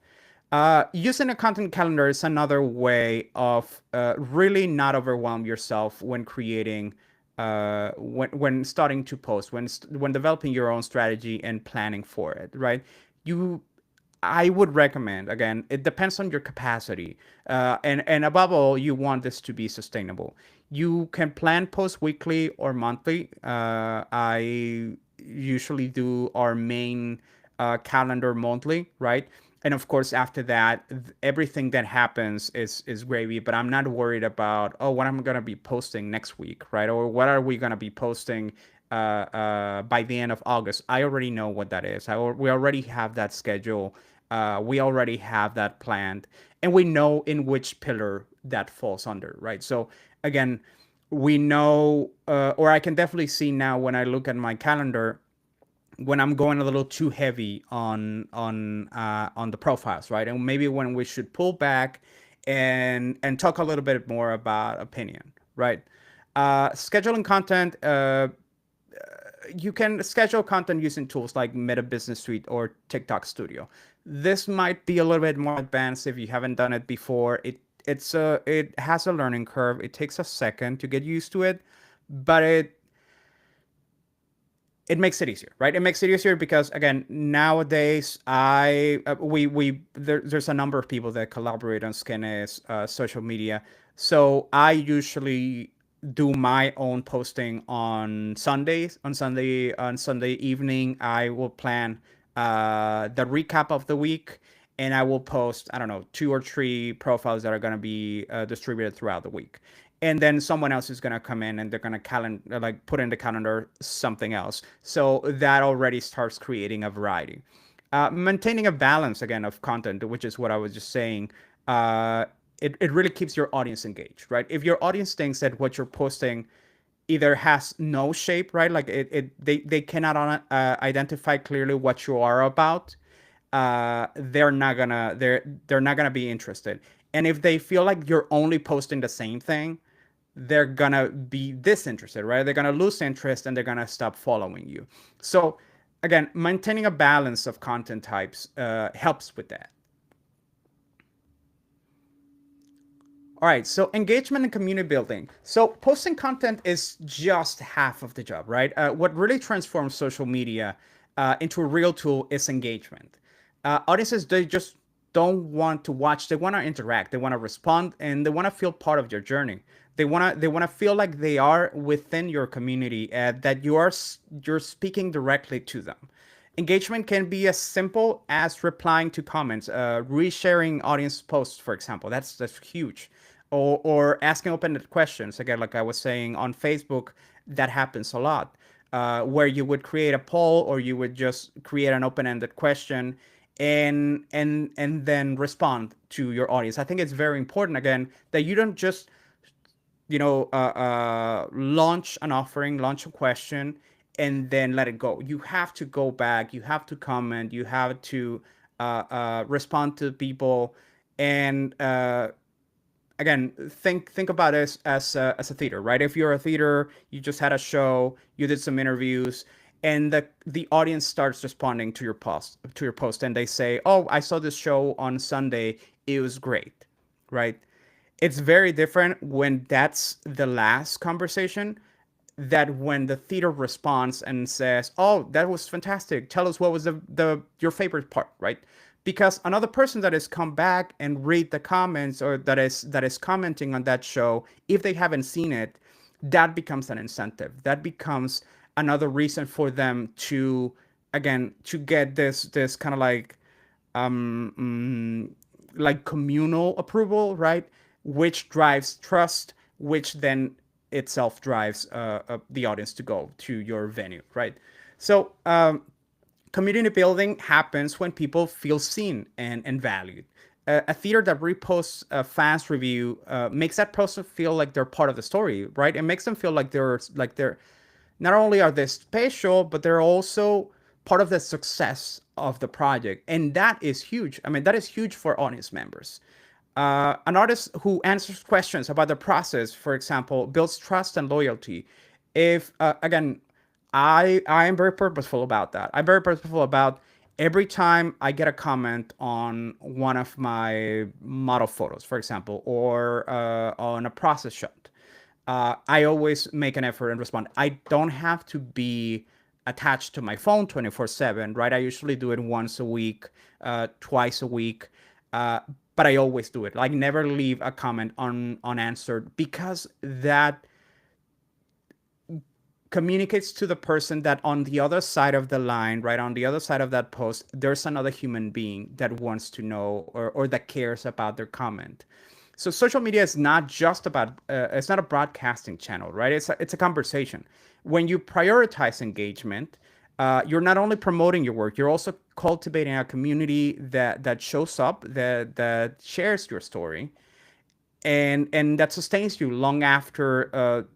Using a content calendar is another way of really not overwhelm yourself when creating, when starting to post, when developing your own strategy and planning for it. Right? You, I would recommend, again, it depends on your capacity, and above all, you want this to be sustainable. You can plan post weekly or monthly. I usually do our main calendar monthly, right? And of course, after that, everything that happens is gravy. But I'm not worried about, oh, what I'm gonna be posting next week, right? Or what are we gonna be posting by the end of August? I already know what that is. We already have that schedule. We already have that planned, and we know in which pillar that falls under, right? So again, we know, or I can definitely see now when I look at my calendar, when I'm going a little too heavy on the profiles, right? And maybe when we should pull back and talk a little bit more about opinion, right? Scheduling content. You can schedule content using tools like Meta Business Suite or TikTok Studio. This might be a little bit more advanced if you haven't done it before. It has a learning curve. It takes a second to get used to it, but it makes it easier, right? It makes it easier because again, nowadays there's a number of people that collaborate on Skene's social media. So I usually do my own posting on Sundays. On Sunday evening, I will plan the recap of the week, and I will post, I don't know, two or three profiles that are going to be distributed throughout the week. And then someone else is going to come in and they're going to like put in the calendar something else. So that already starts creating a variety. Maintaining a balance again of content, which is what I was just saying. It really keeps your audience engaged, right? If your audience thinks that what you're posting either has no shape, right? Like they cannot identify clearly what you are about. They're not gonna be interested. And if they feel like you're only posting the same thing, they're gonna be disinterested, right? They're gonna lose interest and they're gonna stop following you. So again, maintaining a balance of content types helps with that. All right, so engagement and community building. So posting content is just half of the job, right? What really transforms social media into a real tool is engagement. Audiences, they just don't want to watch; they want to interact, they want to respond, and they want to feel part of your journey. They want to feel like they are within your community, that you're speaking directly to them. Engagement can be as simple as replying to comments, resharing audience posts, for example. That's huge. Or asking open-ended questions. Again, like I was saying on Facebook, that happens a lot, where you would create a poll or you would just create an open-ended question and then respond to your audience. I think it's very important again that you don't just launch an offering, launch a question, and then let it go. You have to go back. You have to comment. You have to respond to people, and again, think about it as a theater, right? If you're a theater, you just had a show, you did some interviews, and the audience starts responding to your post, and they say, "Oh, I saw this show on Sunday. It was great," right? It's very different when that's the last conversation that when the theater responds and says, "Oh, that was fantastic. Tell us what was the your favorite part," right? because another person that has come back and read the comments, or that is commenting on that show, if they haven't seen it, that becomes an incentive. That becomes another reason for them to, again, to get this kind of um, like communal approval, right? Which drives trust, which then itself drives the audience to go to your venue, right? So community building happens when people feel seen and valued. A theater that reposts a fans review makes that person feel like they're part of the story, right? It makes them feel like they're not only are they special, but they're also part of the success of the project, and that is huge. I mean, that is huge for audience members. An artist who answers questions about the process, for example, builds trust and loyalty. If again, I am very purposeful about that. I'm very purposeful about every time I get a comment on one of my model photos, for example, or on a process shot. I always make an effort and respond. I don't have to be attached to my phone 24/7, right? I usually do it once a week, twice a week, uh, but I always do it. Like, never leave a comment unanswered, because that communicates to the person that on the other side of the line, right, on the other side of that post, there's another human being that wants to know, or that cares about their comment. So social media is not just about it's not a broadcasting channel, right? It's a conversation. When you prioritize engagement, you're not only promoting your work, you're also cultivating a community that shows up, that shares your story, and that sustains you long after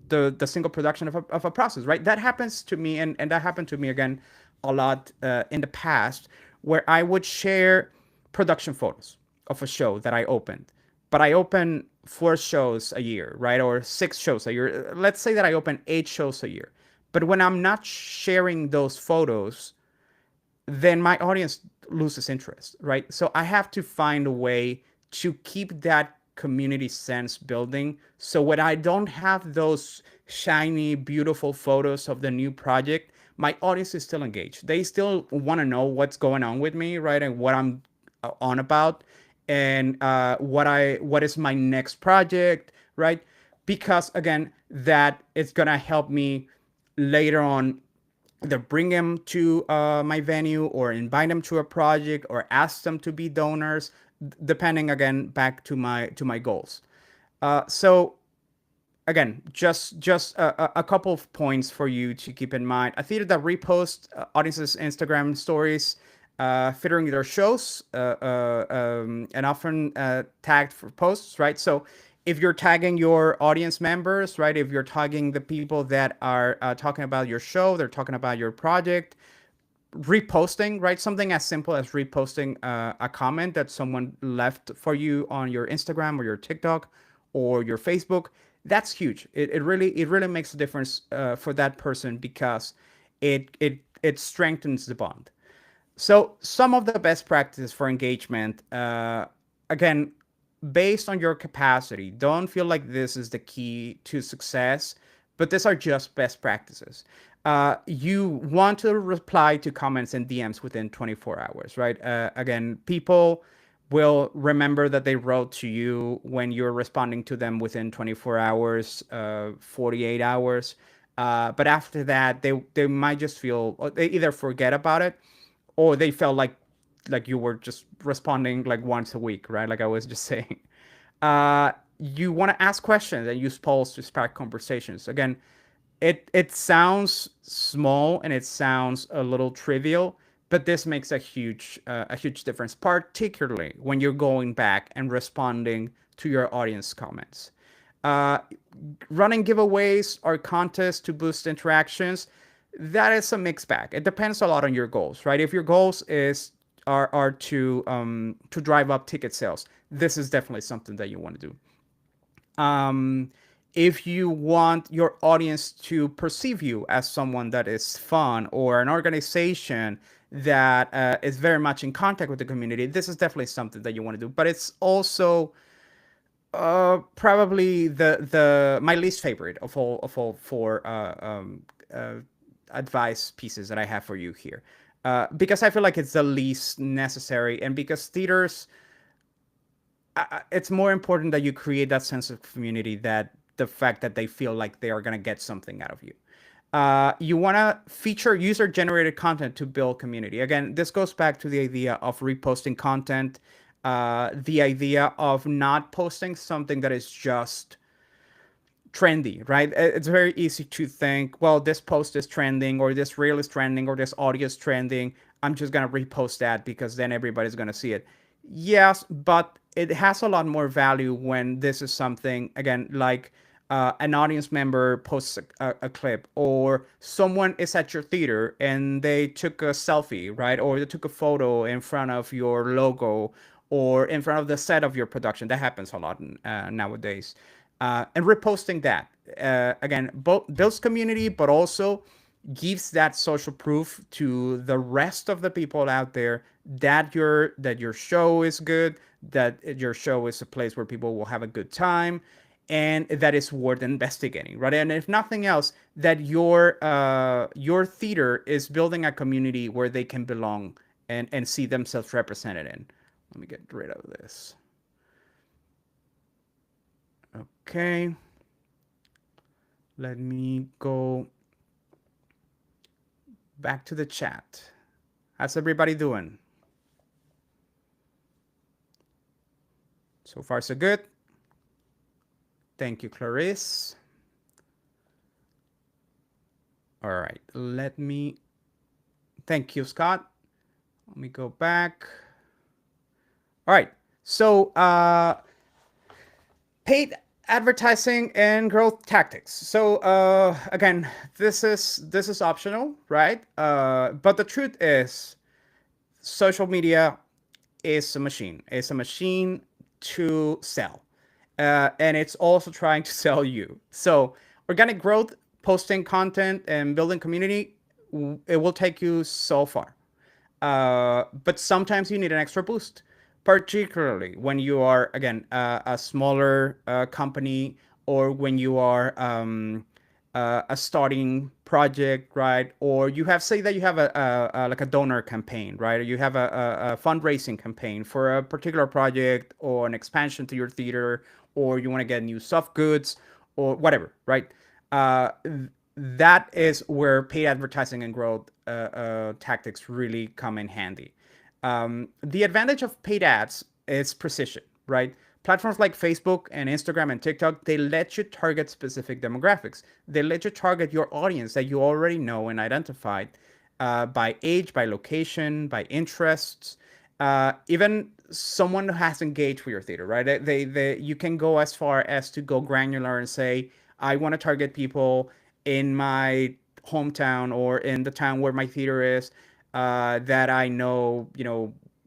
the single production of a process, right? That happens to me, and that happened to me again a lot in the past, where I would share production photos of a show that I opened, but I open 4 shows a year, right, or 6 shows a year. Let's say that I open 8 shows a year, but when I'm not sharing those photos, then my audience loses interest, right? So I have to find a way to keep that community sense building. So when I don't have those shiny, beautiful photos of the new project, my audience is still engaged. They still want to know what's going on with me, right? And what I'm on about, and what is my next project, right? Because again, that is gonna help me later on either bring them to my venue, or invite them to a project, or ask them to be donors, depending, again, back to my goals. So again, just a couple of points for you to keep in mind. A theater that reposts audiences Instagram stories featuring their shows, and often tagged for posts, right? So if you're tagging your audience members, right, if you're tagging the people that are talking about your show, they're talking about your project, reposting, right? Something as simple as reposting a comment that someone left for you on your Instagram or your TikTok or your Facebook. That's huge. It really makes a difference for that person, because it strengthens the bond. So some of the best practices for engagement, again, based on your capacity. Don't feel like this is the key to success, but these are just best practices. You want to reply to comments and DMs within 24 hours, right? Again, people will remember that they wrote to you when you're responding to them within 24 hours, 48 hours. But after that, they might just feel, they either forget about it, or they felt like you were just responding like once a week, right? Like I was just saying. You want to ask questions and use polls to spark conversations. Again, it sounds small and it sounds a little trivial, but this makes a huge difference, particularly when you're going back and responding to your audience comments. Uh, Running giveaways or contests to boost interactions, that is a mixed bag. It depends a lot on your goals, right? If your goals are to drive up ticket sales, this is definitely something that you want to do. If you want your audience to perceive you as someone that is fun, or an organization that is very much in contact with the community, this is definitely something that you want to do. But it's also probably the my least favorite of all four uh, advice pieces that I have for you here. because I feel like it's the least necessary, and because theaters, it's more important that you create that sense of community, that the fact that they feel like they are going to get something out of you. You want to feature user generated content to build community. Again, this goes back to the idea of reposting content, the idea of not posting something that is just trendy, right? It's very easy to think, well, this post is trending, or this reel is trending, or this audio is trending. I'm just going to repost that because then everybody's going to see it. Yes, but it has a lot more value when this is something, again, like an audience member posts a clip, or someone is at your theater and they took a selfie, right? Or they took a photo in front of your logo or in front of the set of your production. That happens a lot nowadays. And reposting that, again, both builds community, but also gives that social proof to the rest of the people out there that your show is good, that your show is a place where people will have a good time, and that is worth investigating, right? And if nothing else, that your theater is building a community where they can belong and see themselves represented in. Let me get rid of this. Okay. Let me go back to the chat. How's everybody doing? So far, so good. Thank you, Clarice. All right, let me. Thank you, Scott. Let me go back. All right, so paid advertising and growth tactics. So again, this is optional, right? But the truth is, social media is a machine. It's a machine to sell, and it's also trying to sell you. So organic growth, posting content, and building community, it will take you so far. But sometimes you need an extra boost, particularly when you are, again, a smaller company, or when you are a starting project, right? Or you have, say that you have a like a donor campaign, right? Or you have a fundraising campaign for a particular project, or an expansion to your theater, or you want to get new soft goods, or whatever, right? Uh, that is where paid advertising and growth tactics really come in handy. The advantage of paid ads is precision, right? Platforms like Facebook and Instagram and TikTok, they let you target specific demographics. They let you target your audience that you already know and identified, by age, by location, by interests, even someone who has engaged with your theater, right? You can go as far as to go granular and say, I want to target people in my hometown, or in the town where my theater is, that I know,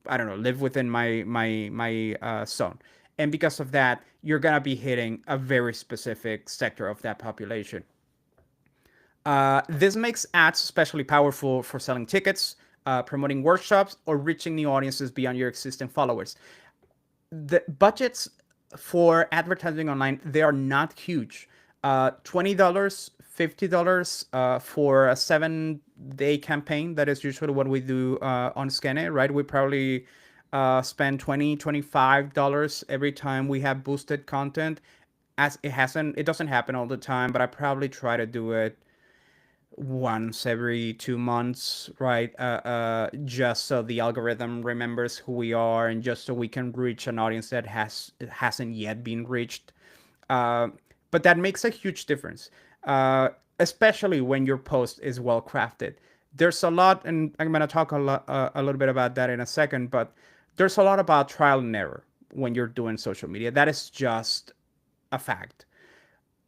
I don't know, live within my zone. And because of that, you're gonna be hitting a very specific sector of that population. This makes ads especially powerful for selling tickets, promoting workshops, or reaching new audiences beyond your existing followers. The budgets for advertising online, they are not huge. $20, $50 for a 7-day campaign. That is usually what we do on Skene, right? We probably spend $20, $25 every time we have boosted content. As it doesn't happen all the time, but I probably try to do it once every 2 months, right? Just so the algorithm remembers who we are, and just so we can reach an audience that hasn't yet been reached. Uh, but that makes a huge difference, especially when your post is well crafted. There's a lot, and I'm gonna talk a little bit about that in a second. But there's a lot about trial and error when you're doing social media. That is just a fact.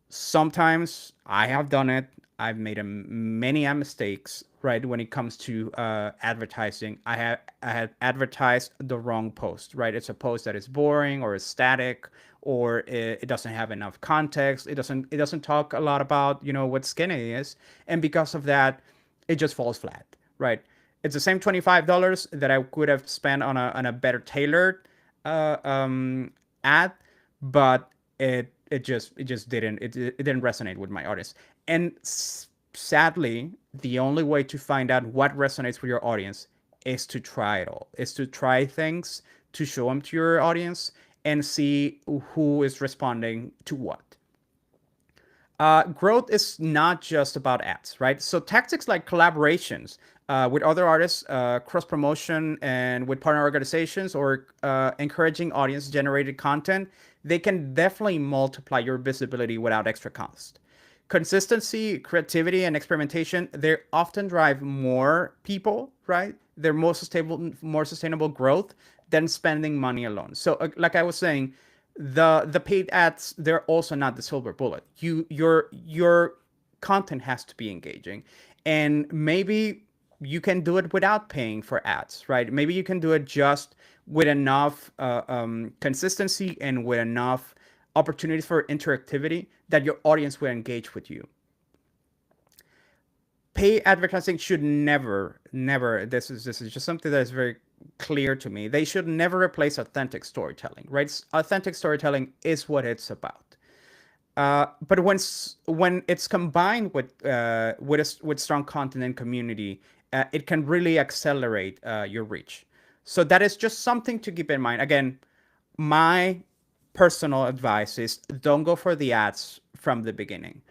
Sometimes I have done it. I've made many mistakes, right? When it comes to advertising, I had advertised the wrong post, right? It's a post that is boring, or is static, or it doesn't have enough context. It doesn't talk a lot about what Skene is, and because of that, it just falls flat, right? It's the same $25 that I could have spent on a better tailored ad, but it just didn't resonate with my audience. And sadly, the only way to find out what resonates with your audience is to try it all, is to try things, to show them to your audience and see who is responding to what. Growth is not just about ads, right? So tactics like collaborations with other artists, cross promotion, and with partner organizations, or encouraging audience generated content, they can definitely multiply your visibility without extra cost. Consistency, creativity, and experimentation, they often drive more people, right? They're more sustainable growth than spending money alone. So, like I was saying, the paid ads, they're also not the silver bullet. Your content has to be engaging, and maybe you can do it without paying for ads, right? Maybe you can do it just with enough consistency and with enough opportunities for interactivity that your audience will engage with you. Pay advertising should never, this is just something that is very clear to me. They should never replace authentic storytelling, right? Authentic storytelling is what it's about. But when it's combined with strong content and community, it can really accelerate your reach. So that is just something to keep in mind. Again, my personal advice is don't go for the ads from the beginning.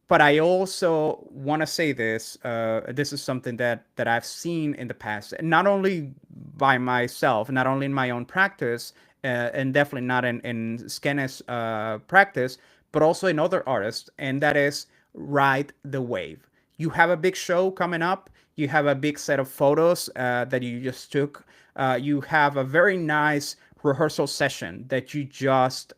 But I also want to say this. This is something that I've seen in the past, not only by myself, not only in my own practice, and definitely not in Skene's practice, but also in other artists, and that is ride the wave. You have a big show coming up. You have a big set of photos that you just took. You have a very nice rehearsal session that you just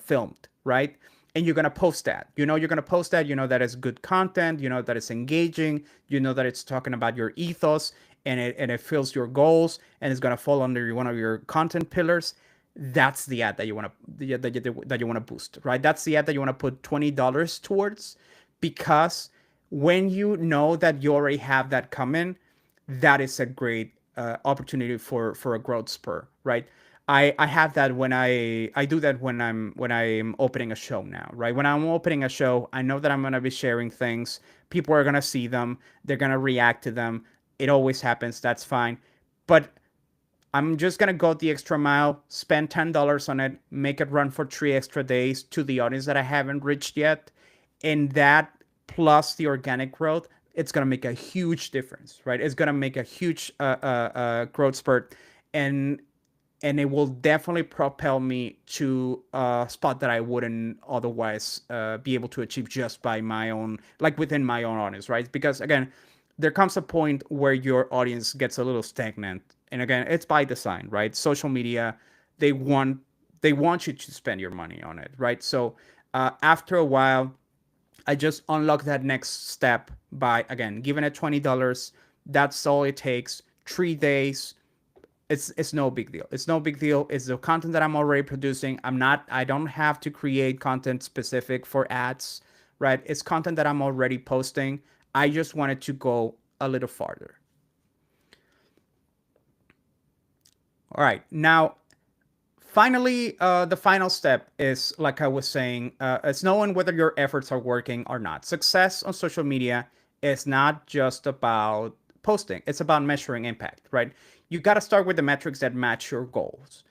filmed, right? And you're gonna post that. You're gonna post that. You know that it's good content. You know that it's engaging. You know that it's talking about your ethos and it fills your goals and it's gonna fall under one of your content pillars. That's the ad that you want to that you want to boost, right? That's the ad that you want to put $20 towards, because when you know that you already have that coming, that is a great opportunity for a growth spur, right? I have that when I do that when I'm opening a show now, right? When I'm opening a show, I know that I'm gonna be sharing things. People are gonna see them. They're gonna react to them. It always happens. That's fine. But I'm just gonna go the extra mile, spend $10 on it, make it run for 3 extra days to the audience that I haven't reached yet, and that plus the organic growth, it's gonna make a huge difference, right? It's gonna make a huge growth spurt, and and it will definitely propel me to a spot that I wouldn't otherwise be able to achieve just by my own, like within my own audience, right? Because again, there comes a point where your audience gets a little stagnant, and again, it's by design, right? Social media, they want they want you to spend your money on it, right? So after a while, I just unlock that next step by again giving it $20. That's all it takes. 3 days, it's no big deal. It's no big deal. It's the content that I'm already producing. I don't have to create content specific for ads, right? It's content that I'm already posting. I just wanted to go a little farther. All right. Now, finally, the final step is, like I was saying, it's knowing whether your efforts are working or not. Success on social media is not just about posting, it's about measuring impact, right? You got to start with the metrics that match your goals.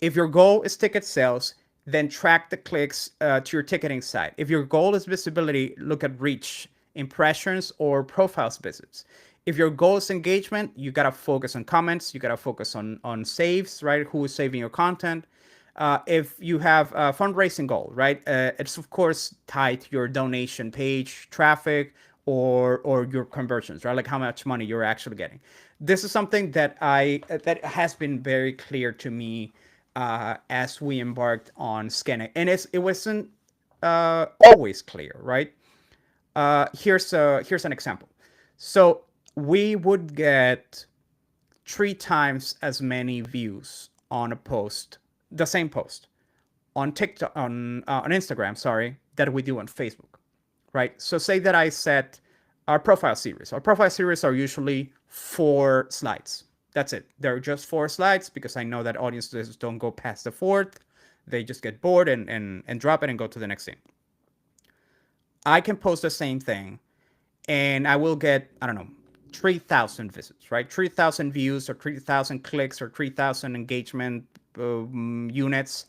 If your goal is ticket sales, then track the clicks to your ticketing site. If your goal is visibility, look at reach, impressions, or profiles visits. If your goal is engagement, you gotta focus on comments. You gotta focus on saves, right? Who is saving your content? If you have a fundraising goal, right? It's of course tied to your donation page traffic or your conversions, right? Like how much money you're actually getting. This is something that has been very clear to me as we embarked on Skene, and it wasn't always clear, right? Here's an example. So we would get 3 times as many views on a post, the same post on TikTok, on Instagram, sorry, that we do on Facebook, right? So say that I set our profile series. Our profile series are usually 4 slides. That's it. They're just 4 slides because I know that audiences don't go past the fourth. They just get bored and drop it and go to the next thing. I can post the same thing and I will get, I don't know, 3,000 visits, right? 3,000 views or 3,000 clicks or 3,000 engagement units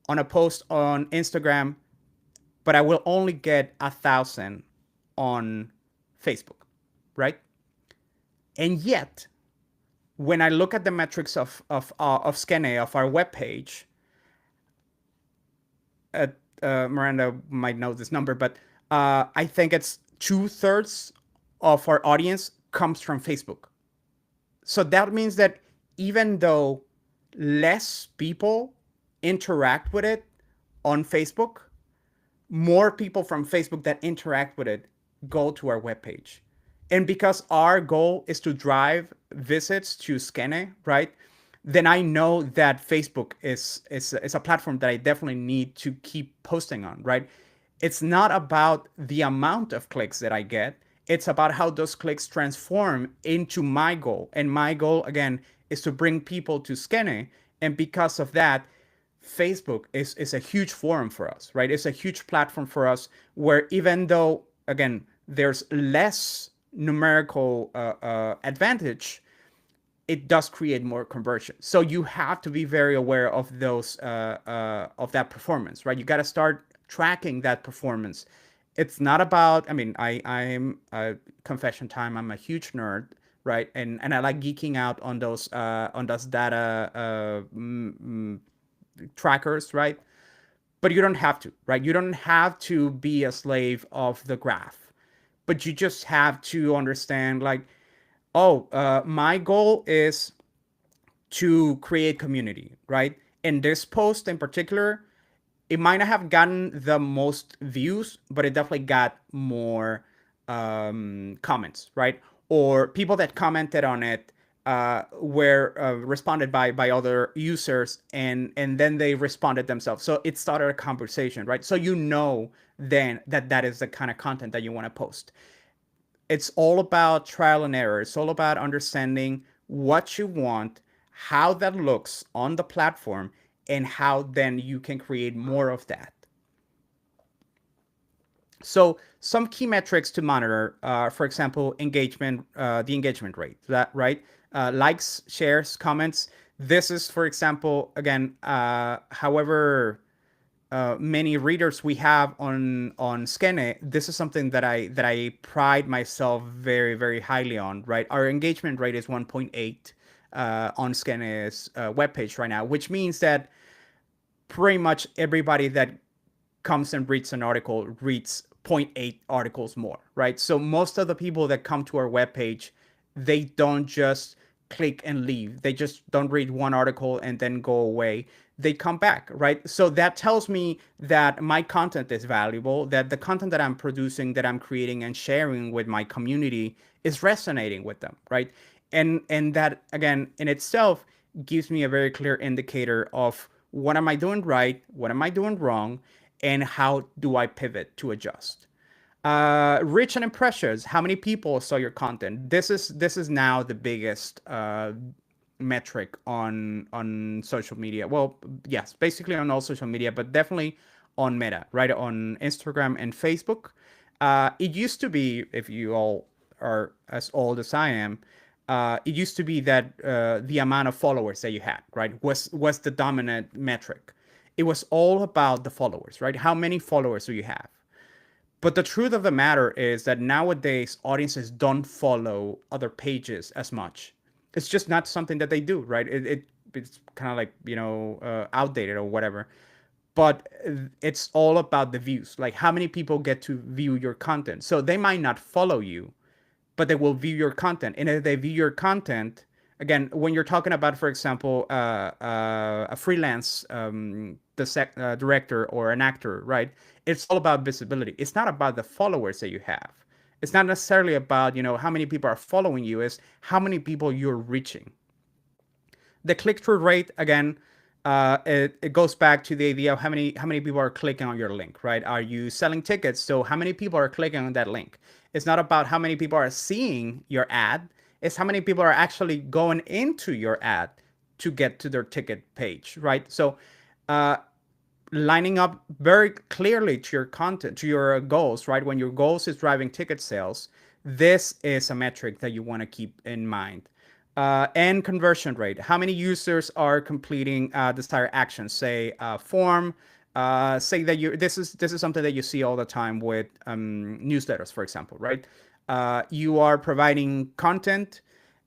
on a post on Instagram, but I will only get 1,000 on Facebook, right? And yet, when I look at the metrics of Skene, of our webpage, uh, Miranda might know this number, but I think it's 2/3 of our audience comes from Facebook. So that means that even though less people interact with it on Facebook, more people from Facebook that interact with it go to our webpage. And because our goal is to drive visits to Skene, right? Then I know that Facebook is a platform that I definitely need to keep posting on, right? It's not about the amount of clicks that I get. It's about how those clicks transform into my goal. And my goal, again, is to bring people to Skene. And because of that, Facebook is a huge forum for us, right? It's a huge platform for us where even though, again, there's less numerical advantage, it does create more conversion. So you have to be very aware of those of that performance, right? You got to start tracking that performance. It's not about. I mean, I'm confession time. I'm a huge nerd, right? And I like geeking out on those data trackers, right? But you don't have to, right? You don't have to be a slave of the graph, but you just have to understand, like, oh, my goal is to create community, right? And this post in particular, it might not have gotten the most views, but it definitely got more comments, right? Or people that commented on it were responded by other users, and then they responded themselves. So it started a conversation, right? So you know then that that is the kind of content that you want to post. It's all about trial and error. It's all about understanding what you want, how that looks on the platform, and how then you can create more of that. So some key metrics to monitor, for example, engagement, the engagement rate, that right? Likes, shares, comments. This is, for example, again, however many readers we have on Skene, this is something that I pride myself very highly on. Right, our engagement rate is 1.8 on Skene's webpage right now, which means that pretty much everybody that comes and reads an article reads zero point 0.8 articles more, right? So most of the people that come to our webpage, they don't just click and leave. They just don't read one article and then go away. They come back, right? So that tells me that my content is valuable, that the content that I'm producing, that I'm creating and sharing with my community is resonating with them, right? And that again in itself gives me a very clear indicator of what am I doing right, what am I doing wrong, and how do I pivot to adjust. Reach and impressions. How many people saw your content? This is now the biggest metric on social media. Well, yes, basically on all social media, but definitely on Meta, right? On Instagram and Facebook. It used to be, if you all are as old as I am, it used to be that the amount of followers that you had, right, was the dominant metric. It was all about the followers, right? How many followers do you have? But the truth of the matter is that nowadays audiences don't follow other pages as much. It's just not something that they do, right? It's kind of like outdated or whatever. But it's all about the views. Like how many people get to view your content. So they might not follow you, but they will view your content. And if they view your content, again, when you're talking about, for example, a freelance director or an actor, right? It's all about visibility. It's not about the followers that you have. It's not necessarily about how many people are following you. It's how many people you're reaching. The click-through rate, again, it goes back to the idea of how many people are clicking on your link, right? Are you selling tickets? So how many people are clicking on that link? It's not about how many people are seeing your ad. It's how many people are actually going into your ad to get to their ticket page, right? So lining up very clearly to your content, to your goals, right? When your goals is driving ticket sales, this is a metric that you want to keep in mind. And conversion rate. How many users are completing desired actions? Say form. Say that you this is something that you see all the time with newsletters, for example, right? You are providing content,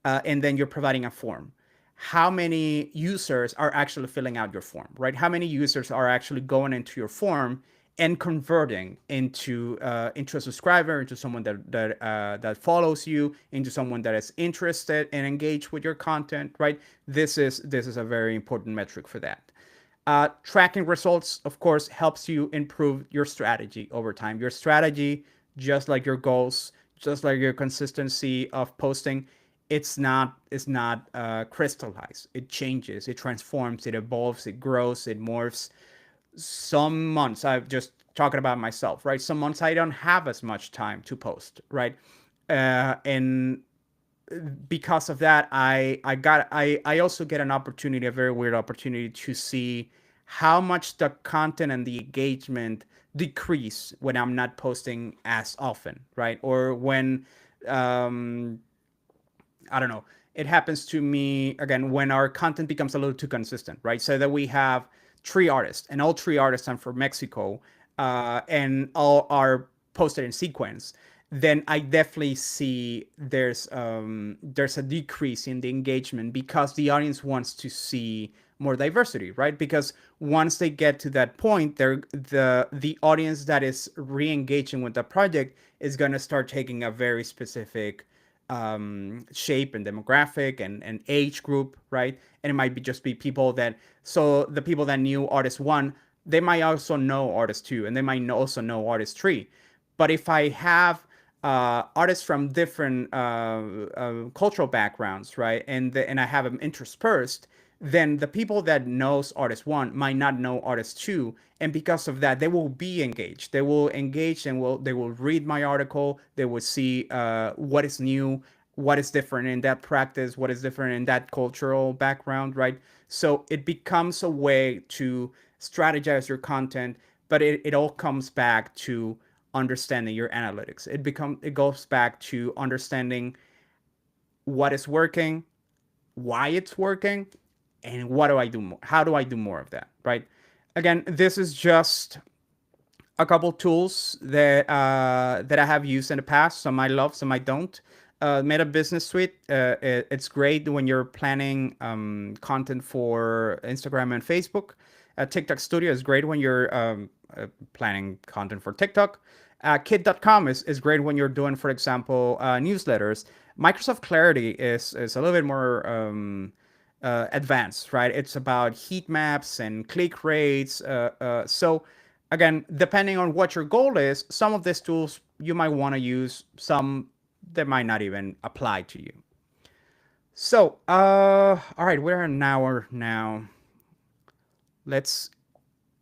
and then you're providing a form. How many users are actually filling out your form, right? How many users are actually going into your form and converting into a subscriber, into someone that follows you, into someone that is interested and engaged with your content, right? This is a very important metric for that. Tracking results, of course, helps you improve your strategy over time. Your strategy, just like your goals, just like your consistency of posting, it's not crystallized. It changes, it transforms, it evolves, it grows, it morphs. Some months, I've just talking about myself, right? Some months I don't have as much time to post, right? And because of that, I also get an opportunity, a very weird opportunity, to see how much the content and the engagement decrease when I'm not posting as often, right? Or when um, I don't know. It happens to me again when our content becomes a little too consistent, right? So that we have three artists, and all three artists are from Mexico, and all are posted in sequence. Then I definitely see there's a decrease in the engagement because the audience wants to see more diversity, right? Because once they get to that point, they're the audience that is re-engaging with the project is going to start taking a very specific shape and demographic and age group, right? And it might be just be people that, so the people that knew artist one, they might also know artist two, and they might also know artist three. But if I have artists from different cultural backgrounds, right, and I have them interspersed, then the people that knows artist one might not know artist two, and because of that, they will be engaged. They will engage and they will read my article. They will see what is new, what is different in that practice, what is different in that cultural background, right? So it becomes a way to strategize your content, but it all comes back to understanding your analytics. It goes back to understanding what is working, why it's working, and what do I do more? How do I do more of that? Right? Again, this is just a couple tools that I have used in the past. Some I love, some I don't. Meta Business Suite. It's great when you're planning content for Instagram and Facebook. TikTok Studio is great when you're planning content for TikTok. Kit.com is great when you're doing, for example, newsletters. Microsoft Clarity is a little bit more advanced, right? It's about heat maps and click rates. So again, depending on what your goal is, some of these tools you might want to use, some that might not even apply to you. So, all right, we're an hour now. Let's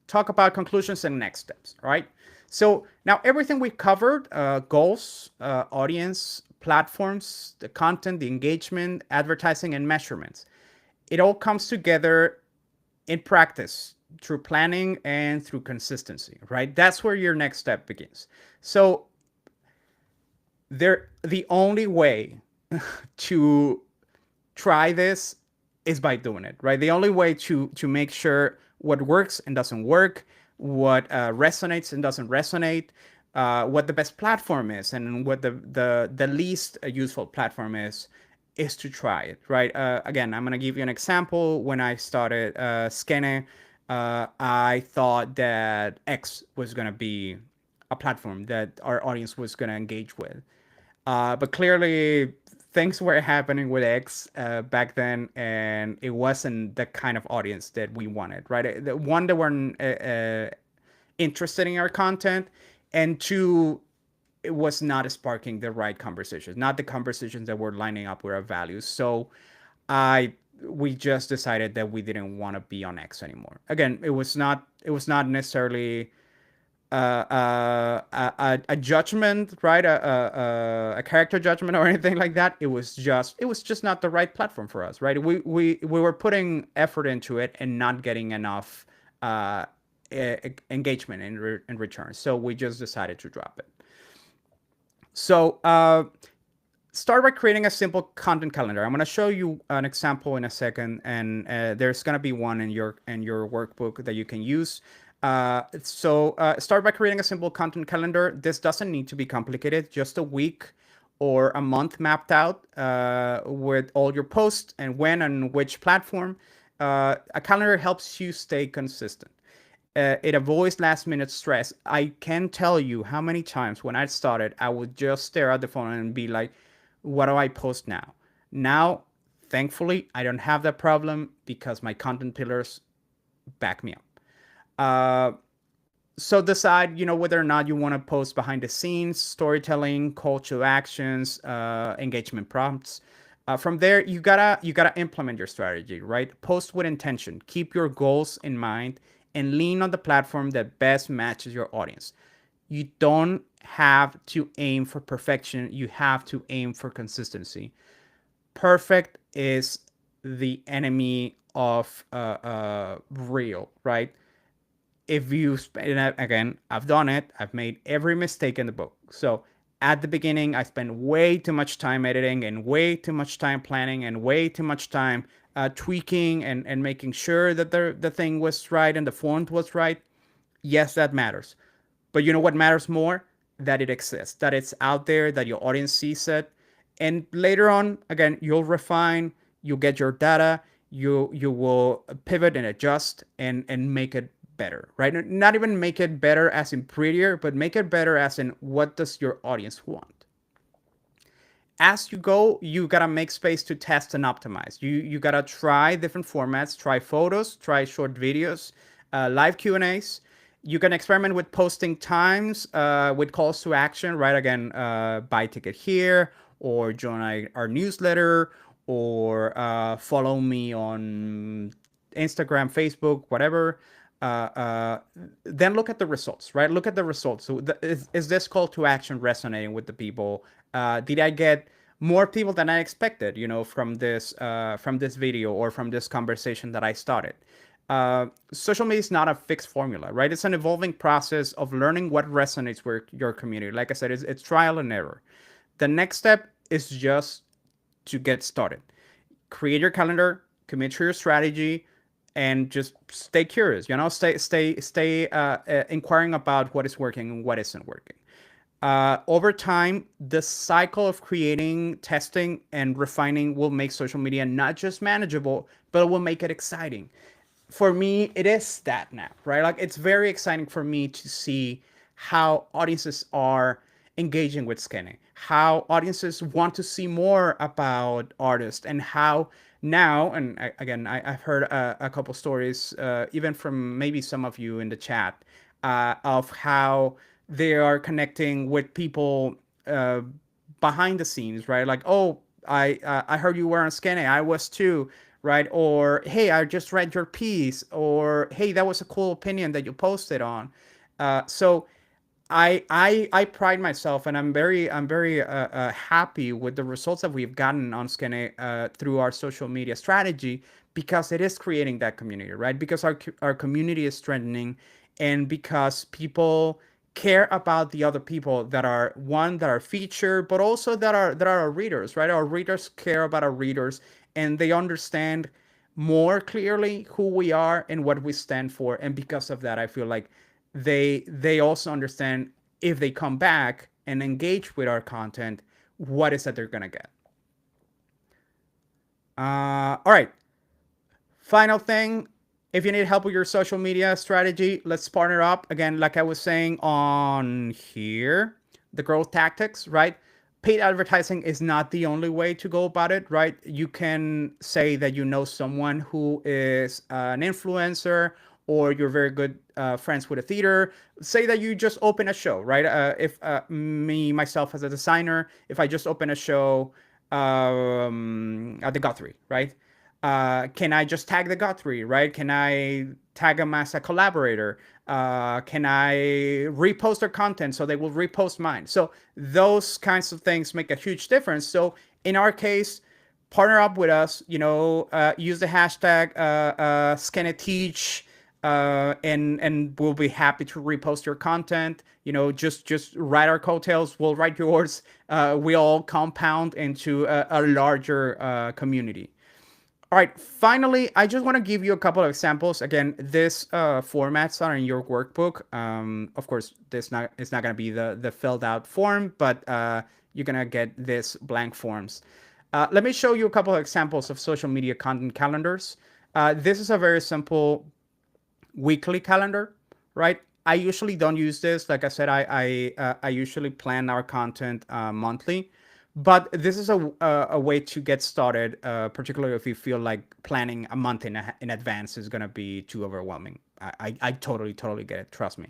talk about conclusions and next steps. All right. So now everything we covered, goals, audience, platforms, the content, the engagement, advertising, and measurements, it all comes together in practice through planning and through consistency, right? That's where your next step begins. So the only way to try this is by doing it, right? The only way to make sure what works and doesn't work, what resonates and doesn't resonate, what the best platform is, and what the least useful platform is to try it, right? Again, I'm gonna give you an example. When I started Skene, I thought that X was gonna be a platform that our audience was gonna engage with. But clearly, things were happening with X back then, and it wasn't the kind of audience that we wanted, right? The one that weren't interested in our content, and two, it was not sparking the right conversations, not the conversations that were lining up with our values. So, I we just decided that we didn't want to be on X anymore. Again, it was not necessarily a judgment, right? A character judgment or anything like that. It was just not the right platform for us, right? We were putting effort into it and not getting enough engagement in return. So we just decided to drop it. So start by creating a simple content calendar. I'm going to show you an example in a second, and there's going to be one in your workbook that you can use. Start by creating a simple content calendar. This doesn't need to be complicated. Just a week or a month mapped out with all your posts and when and which platform. A calendar helps you stay consistent. It avoids last minute stress. I can tell you how many times when I started, I would just stare at the phone and be like, what do I post now? Now, thankfully, I don't have that problem because my content pillars back me up. Uh, so decide, whether or not you want to post behind the scenes, storytelling, call to actions, engagement prompts. From there, you gotta implement your strategy, right? Post with intention. Keep your goals in mind and lean on the platform that best matches your audience. You don't have to aim for perfection. You have to aim for consistency. Perfect is the enemy of real, right? If you spend, again, I've done it. I've made every mistake in the book. So at the beginning, I spent way too much time editing and way too much time planning and way too much time tweaking and making sure that the thing was right and the font was right. Yes, that matters. But you know what matters more? That it exists, that it's out there, that your audience sees it. And later on, again, you'll refine, you'll get your data, you will pivot and adjust and make it better, right? Not even make it better as in prettier, but make it better as in what does your audience want. As you go, you gotta make space to test and optimize. You gotta try different formats, try photos, try short videos, live Q&As. You can experiment with posting times, with calls to action, right? Again, buy ticket here, or join our newsletter, or follow me on Instagram, Facebook, whatever. Then look at the results, right? Look at the results. So is this call to action resonating with the people? Did I get more people than I expected, from this video or from this conversation that I started? Social media is not a fixed formula, right? It's an evolving process of learning what resonates with your community. Like I said, it's trial and error. The next step is just to get started. Create your calendar, commit to your strategy, and just stay curious. Stay inquiring about what is working and what isn't working. Over time, the cycle of creating, testing, and refining will make social media not just manageable, but it will make it exciting. For me, it is that now, right? Like, it's very exciting for me to see how audiences are engaging with Skene, how audiences want to see more about artists, and how now, and again, I've heard a couple stories, even from maybe some of you in the chat, of how they are connecting with people behind the scenes, right? Like, oh, I heard you were on Skene, I was too, right? Or hey, I just read your piece, or hey, that was a cool opinion that you posted on. So I pride myself, and I'm very happy with the results that we've gotten on Skene through our social media strategy, because it is creating that community, right? Because our community is strengthening, and because people care about the other people that are featured, but also that are our readers, right? Our readers care about our readers, and they understand more clearly who we are and what we stand for. And because of that, I feel like they also understand, if they come back and engage with our content, what is that they're gonna get. All right, final thing, if you need help with your social media strategy, let's partner up. Again, like I was saying on here, the growth tactics, right? Paid advertising is not the only way to go about it, right? You can say that you know someone who is an influencer, or you're very good friends with a theater. Say that you just open a show, right? If me, myself, as a designer, if I just open a show at the Guthrie, right? Can I just tag the Guthrie, right? Can I tag them as a collaborator? Can I repost their content so they will repost mine? So those kinds of things make a huge difference. So in our case, partner up with us. Use the hashtag ScanneTeach. and we'll be happy to repost your content. Just write our coattails. We'll write yours. We all compound into a larger community. All right. Finally, I just want to give you a couple of examples. Again, this formats are in your workbook. Of course, this not it's not going to be the filled out form, but you're going to get this blank forms. Let me show you a couple of examples of social media content calendars. This is a very simple weekly calendar, right? I usually don't use this. Like I said, I usually plan our content monthly, but this is a way to get started, particularly if you feel like planning a month in advance is gonna be too overwhelming. I totally get it. Trust me.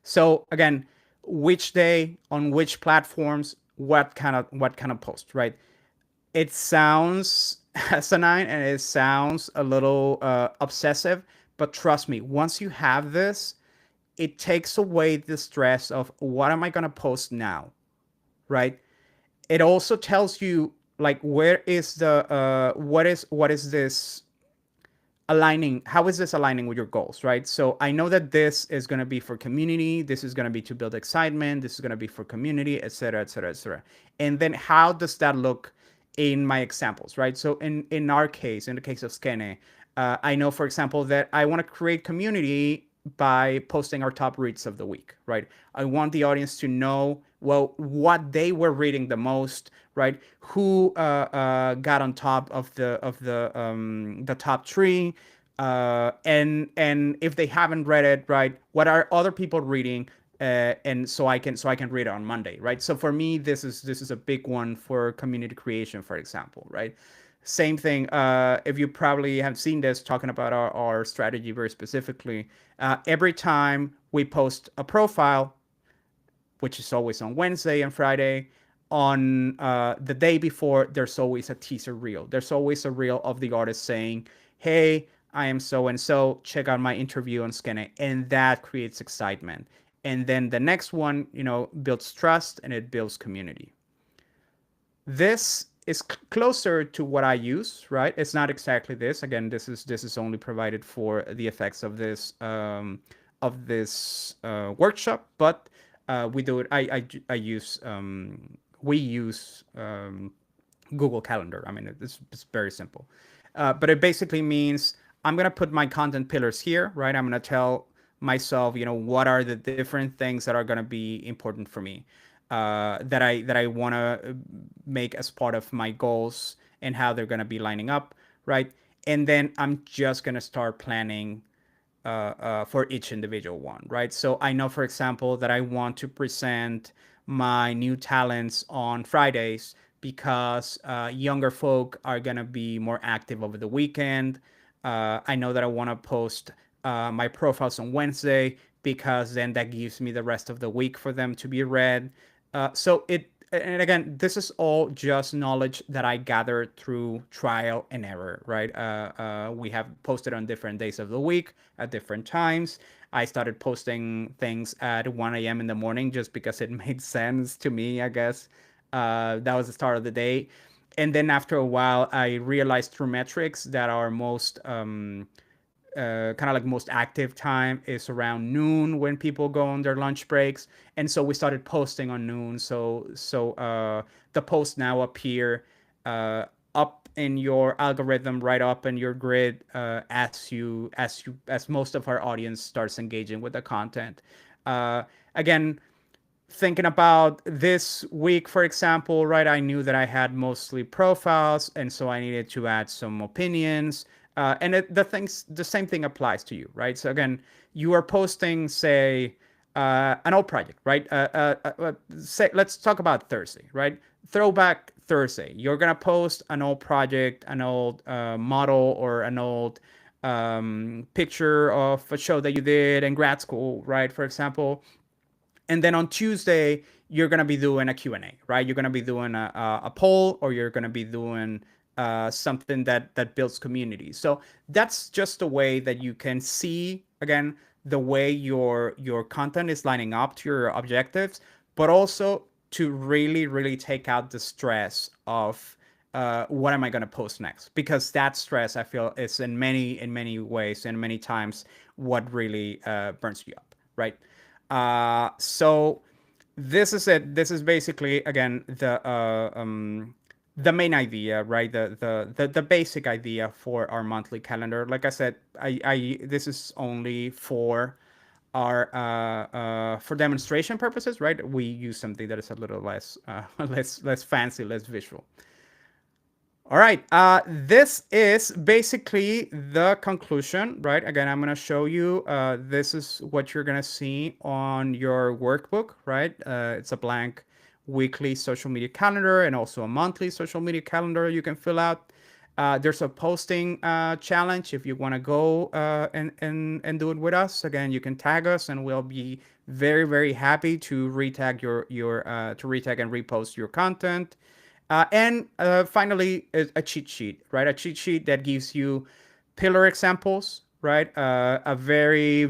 So again, which day on which platforms, what kind of post, right? It sounds asinine and it sounds a little obsessive, but trust me, once you have this, it takes away the stress of what am I going to post now, right? It also tells you like where is the what is this aligning, how is this aligning with your goals, right? So I know that this is going to be for community, this is going to be to build excitement, this is going to be for community, etc., etc., etc. And then how does that look in my examples, right? So in our case, in the case of Skene, I know, for example, that I want to create community by posting our top reads of the week, right? I want the audience to know, well, what they were reading the most, right? Who got on top of the top three, and if they haven't read it, right, what are other people reading? And so I can read it on Monday, right? So for me, this is a big one for community creation, for example, right? Same thing. If you probably have seen this, talking about our strategy very specifically, every time we post a profile, which is always on Wednesday and Friday, on the day before, there's always a teaser reel. There's always a reel of the artist saying, "Hey, I am so and so. Check out my interview on Skene," and that creates excitement. And then the next one, builds trust and it builds community. This is closer to what I use, right? It's not exactly this. Again, this is only provided for the effects of this workshop, but we do it. I use we use Google Calendar. I mean, it's very simple, but it basically means I'm gonna put my content pillars here, right? I'm gonna tell myself, what are the different things that are gonna be important for me, that I want to make as part of my goals and how they're gonna be lining up, right? And then I'm just gonna start planning for each individual one, right? So I know, for example, that I want to present my new talents on Fridays because younger folk are going to be more active over the weekend. I know that I want to post my profiles on Wednesday because then that gives me the rest of the week for them to be read. And again, this is all just knowledge that I gathered through trial and error, right? We have posted on different days of the week at different times. I started posting things at 1 a.m. in the morning just because it made sense to me, I guess. That was the start of the day. And then after a while, I realized through metrics that our most kind of like most active time is around noon when people go on their lunch breaks, and so we started posting on noon. So the posts now appear up in your algorithm, right up in your grid, as most of our audience starts engaging with the content. Again, thinking about this week, for example, right, I knew that I had mostly profiles, and so I needed to add some opinions. The same thing applies to you, right? So again, you are posting, say, an old project, right? Say, let's talk about Thursday, right? Throwback Thursday. You're gonna post an old project, an old model, or an old picture of a show that you did in grad school, right? For example, and then on Tuesday you're gonna be doing a Q&A, right? You're gonna be doing a poll, or you're gonna be doing something that builds community. So that's just a way that you can see, again, the way your content is lining up to your objectives, but also to really take out the stress of what am I going to post next? Because that stress, I feel, is in many ways and many times what really burns you up, right? So this is it. This is basically, again, the main idea, right? The basic idea for our monthly calendar. Like I said, I this is only for our for demonstration purposes, right? We use something that is a little less less fancy, less visual. All right. This is basically the conclusion, right? Again, I'm going to show you. This is what you're going to see on your workbook, right? It's a blank weekly social media calendar and also a monthly social media calendar you can fill out. There's a posting challenge if you want to go and do it with us. Again, you can tag us, and we'll be very happy to retag your to retag and repost your content. And finally, a cheat sheet, right? A cheat sheet that gives you pillar examples, right? A very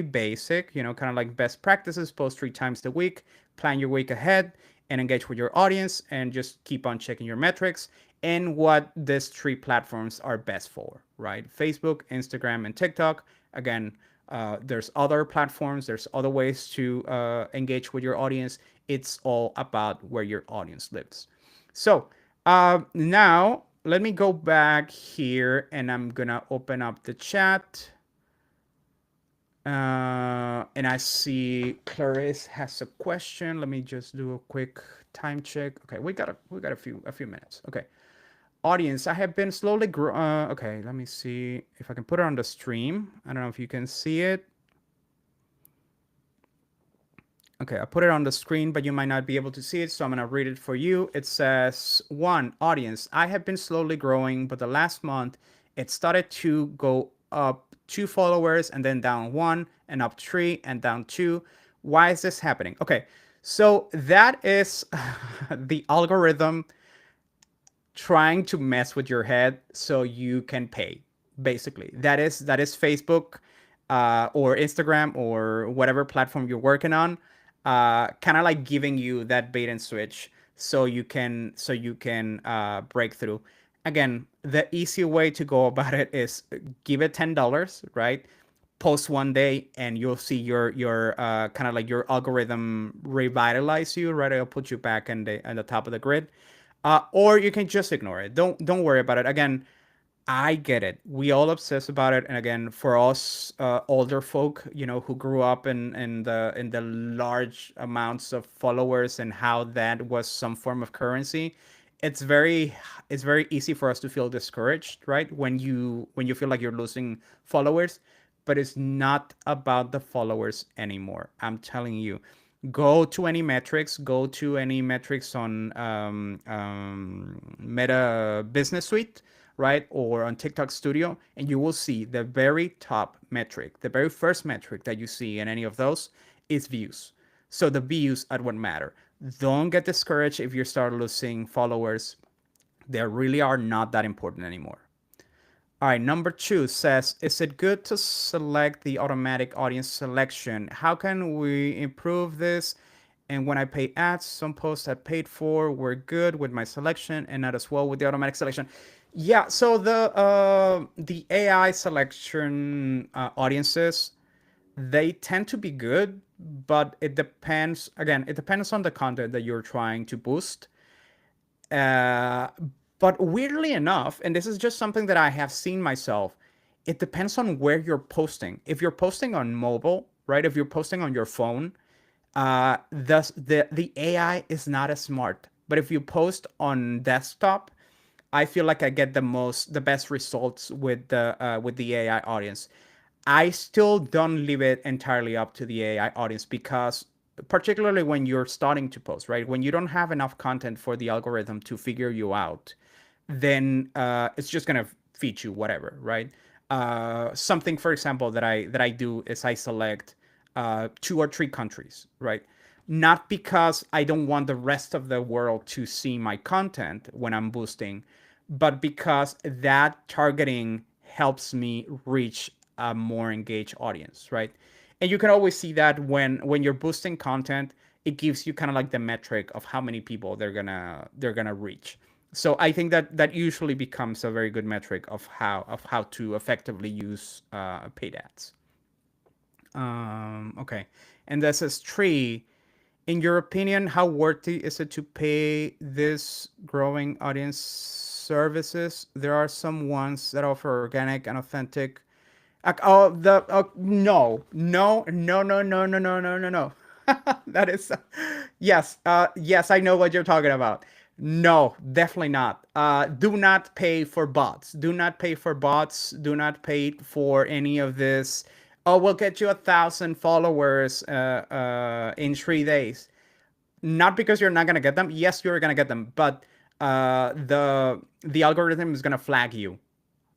basic, kind of like best practices. Post 3 times a week, plan your week ahead, and engage with your audience, and just keep on checking your metrics and what these 3 platforms are best for, right? Facebook, Instagram, and TikTok. Again, there's other platforms, there's other ways to engage with your audience. It's all about where your audience lives. So now let me go back here, and I'm gonna open up the chat. And I see Clarice has a question. Let me just do a quick time check. Okay, we got a few minutes. Okay, audience, I have been slowly okay, let me see if I can put it on the stream. I don't know if you can see it. Okay, I put it on the screen, but you might not be able to see it, so I'm going to read it for you. It says, 1, audience, I have been slowly growing, but the last month it started to go up 2 followers and then down 1 and up 3 and down 2. Why is this happening? Okay, so that is the algorithm trying to mess with your head so you can pay. Basically, that is Facebook or Instagram or whatever platform you're working on, kind of like giving you that bait and switch so you can break through. Again, the easy way to go about it is give it $10, right? Post one day, and you'll see your kind of like your algorithm revitalize you, right? It'll put you back in the top of the grid. Or you can just ignore it. Don't worry about it. Again, I get it. We all obsess about it, and again, for us older folk, who grew up in the large amounts of followers and how that was some form of currency, it's very it's very easy for us to feel discouraged, right? When you feel like you're losing followers, but it's not about the followers anymore. I'm telling you, go to any metrics on Meta Business Suite, right? Or on TikTok Studio, and you will see the very top metric, the very first metric that you see in any of those is views. So the views are what matter. Don't get discouraged if you start losing followers. They really are not that important anymore. All right, number 2 says, is it good to select the automatic audience selection? How can we improve this? And when I pay ads, some posts I paid for were good with my selection and not as well with the automatic selection. Yeah, so the AI selection audiences, they tend to be good, but it depends. Again, it depends on the content that you're trying to boost. Uh, but weirdly enough, and this is just something that I have seen myself, it depends on where you're posting. If you're posting on mobile, right? If you're posting on your phone, thus the AI is not as smart. But if you post on desktop, I feel like I get the best results with the AI audience. I still don't leave it entirely up to the AI audience because, particularly when you're starting to post, right? When you don't have enough content for the algorithm to figure you out, then it's just gonna feed you whatever, right? Something, for example, that I do is I select 2 or 3 countries, right? Not because I don't want the rest of the world to see my content when I'm boosting, but because that targeting helps me reach a more engaged audience, right? And you can always see that when you're boosting content, it gives you kind of like the metric of how many people they're gonna reach. So I think that that usually becomes a very good metric of how to effectively use paid ads. Okay, and that says tree. In your opinion, how worthy is it to pay this growing audience services? There are some ones that offer organic and authentic. Oh, the no, no, no, no, no, no, no, no, no, no. That is yes, yes, I know what you're talking about. No, definitely not. Do not pay for bots. Do not pay for bots. Do not pay for any of this. Oh, we'll get you 1,000 followers in 3 days. Not because you're not gonna get them. Yes, you're gonna get them, but the algorithm is gonna flag you.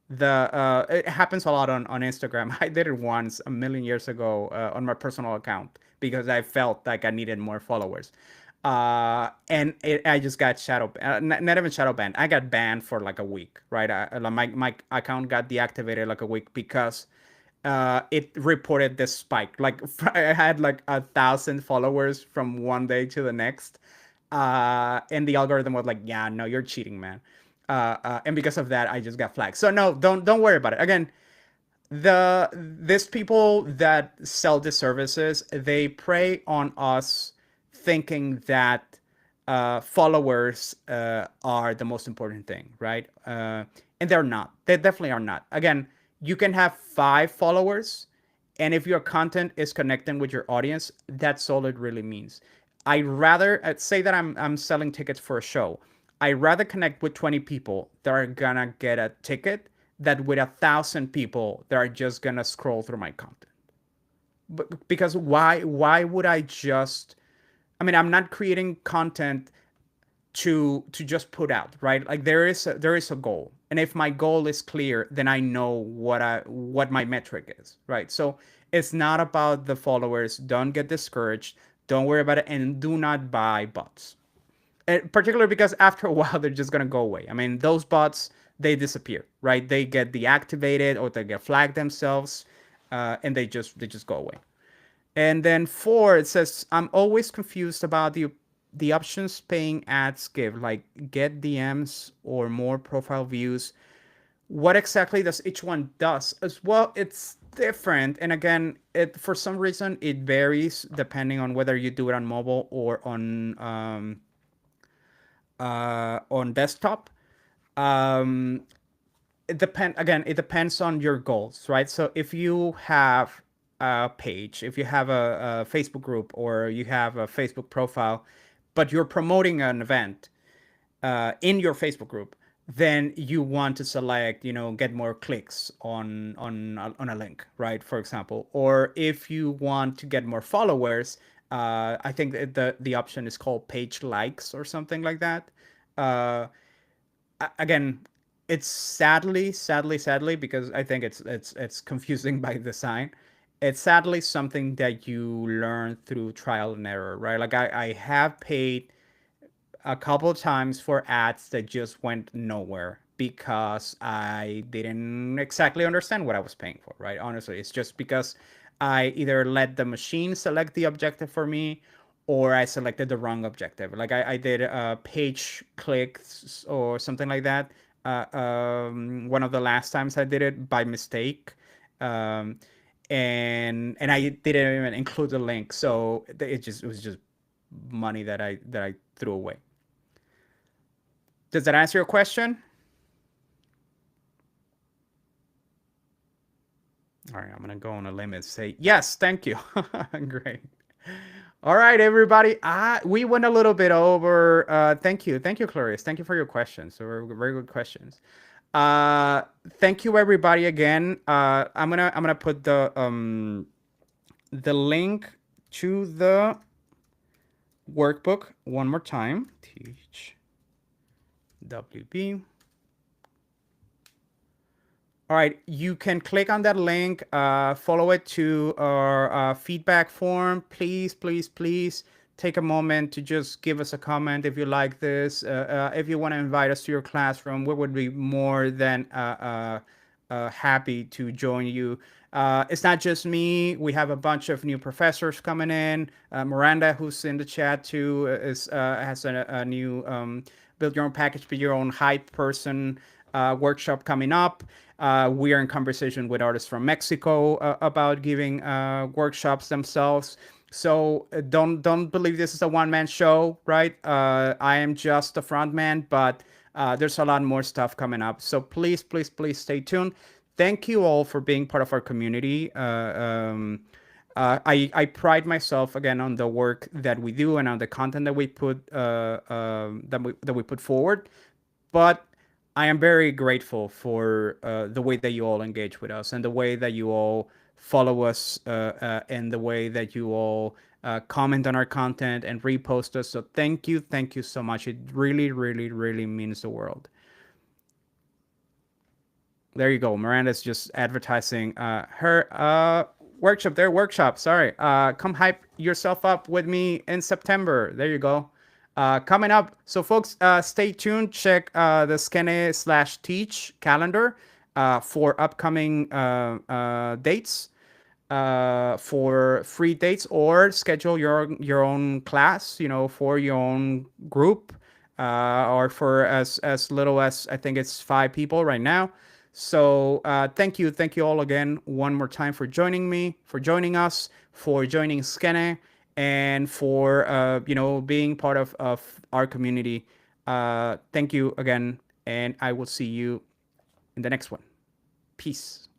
It happens a lot on Instagram. I did it once a million years ago on my personal account because I felt like I needed more followers. I just got not even shadow banned. I got banned for like a week, right? My account got deactivated like a week because it reported this spike. Like I had like 1,000 followers from one day to the next, and the algorithm was like, "Yeah, no, you're cheating, man." And because of that, I just got flagged. So no, don't worry about it. Again, these people that sell the services, they prey on us thinking that followers are the most important thing, right? And they're not. They definitely are not. Again, you can have 5 followers, and if your content is connecting with your audience, that's all it really means. I rather say that I'm selling tickets for a show. I rather connect with 20 people that are gonna get a ticket than with 1,000 people that are just gonna scroll through my content. Because why would I just? I mean, I'm not creating content to just put out, right? Like there is a goal, and if my goal is clear, then I know what my metric is, right? So it's not about the followers. Don't get discouraged. Don't worry about it, and do not buy bots. Particularly because after a while they're just gonna go away. I mean, those bots, they disappear, right? They get deactivated or they get flagged themselves, and they just go away. And then 4, it says, I'm always confused about the options paying ads give, like get DMs or more profile views. What exactly does each one does? As well, it's different. And again, it for some reason it varies depending on whether you do it on mobile or on desktop. Um, it depends on your goals, right? So if you have a page, if you have a Facebook group or you have a Facebook profile, but you're promoting an event in your Facebook group, then you want to select, get more clicks on a link, right? For example, or if you want to get more followers, I think the option is called page likes or something like that. Uh, Again, it's sadly because I think it's confusing by design. It's sadly something that you learn through trial and error, right? Like I have paid a couple of times for ads that just went nowhere because I didn't exactly understand what I was paying for, right? Honestly, it's just because I either let the machine select the objective for me or I selected the wrong objective. Like I did page clicks or something like that. One of the last times I did it by mistake. Um, and I didn't even include the link, so it was just money that I threw away. Does that answer your question? All right, I'm gonna go on a limb and say yes. Thank you. Great. All right, everybody. We went a little bit over. Thank you, Clarice. Thank you for your questions. They were very good questions. Uh, Thank you, everybody. Again, I'm gonna put the link to the workbook one more time. Teach WB. All right, you can click on that link, follow it to our feedback form. Please, please, please take a moment to just give us a comment if you like this. If you want to invite us to your classroom, we would be more than happy to join you. It's not just me. We have a bunch of new professors coming in. Miranda, who's in the chat too, is has a new build your own package, be your own hype person workshop coming up. We are in conversation with artists from Mexico about giving workshops themselves. So don't believe this is a one man show, right? I am just the front man, but there's a lot more stuff coming up. So please, please, please stay tuned. Thank you all for being part of our community. I pride myself again on the work that we do and on the content that we put that we put forward. But I am very grateful for the way that you all engage with us and the way that you all follow us and the way that you all comment on our content and repost us. So thank you so much. It really, really, really means the world. There you go. Miranda's just advertising her workshop, their workshop. Sorry. Come hype yourself up with me in September. There you go. Coming up. So, folks, stay tuned. Check the Skene/teach calendar for upcoming dates, for free dates, or schedule your own class, for your own group, or for as little as I think it's 5 people right now. So thank you all again one more time for joining me, for joining us, for joining Skene, and for being part of our community. Thank you again, and I will see you in the next one. Peace.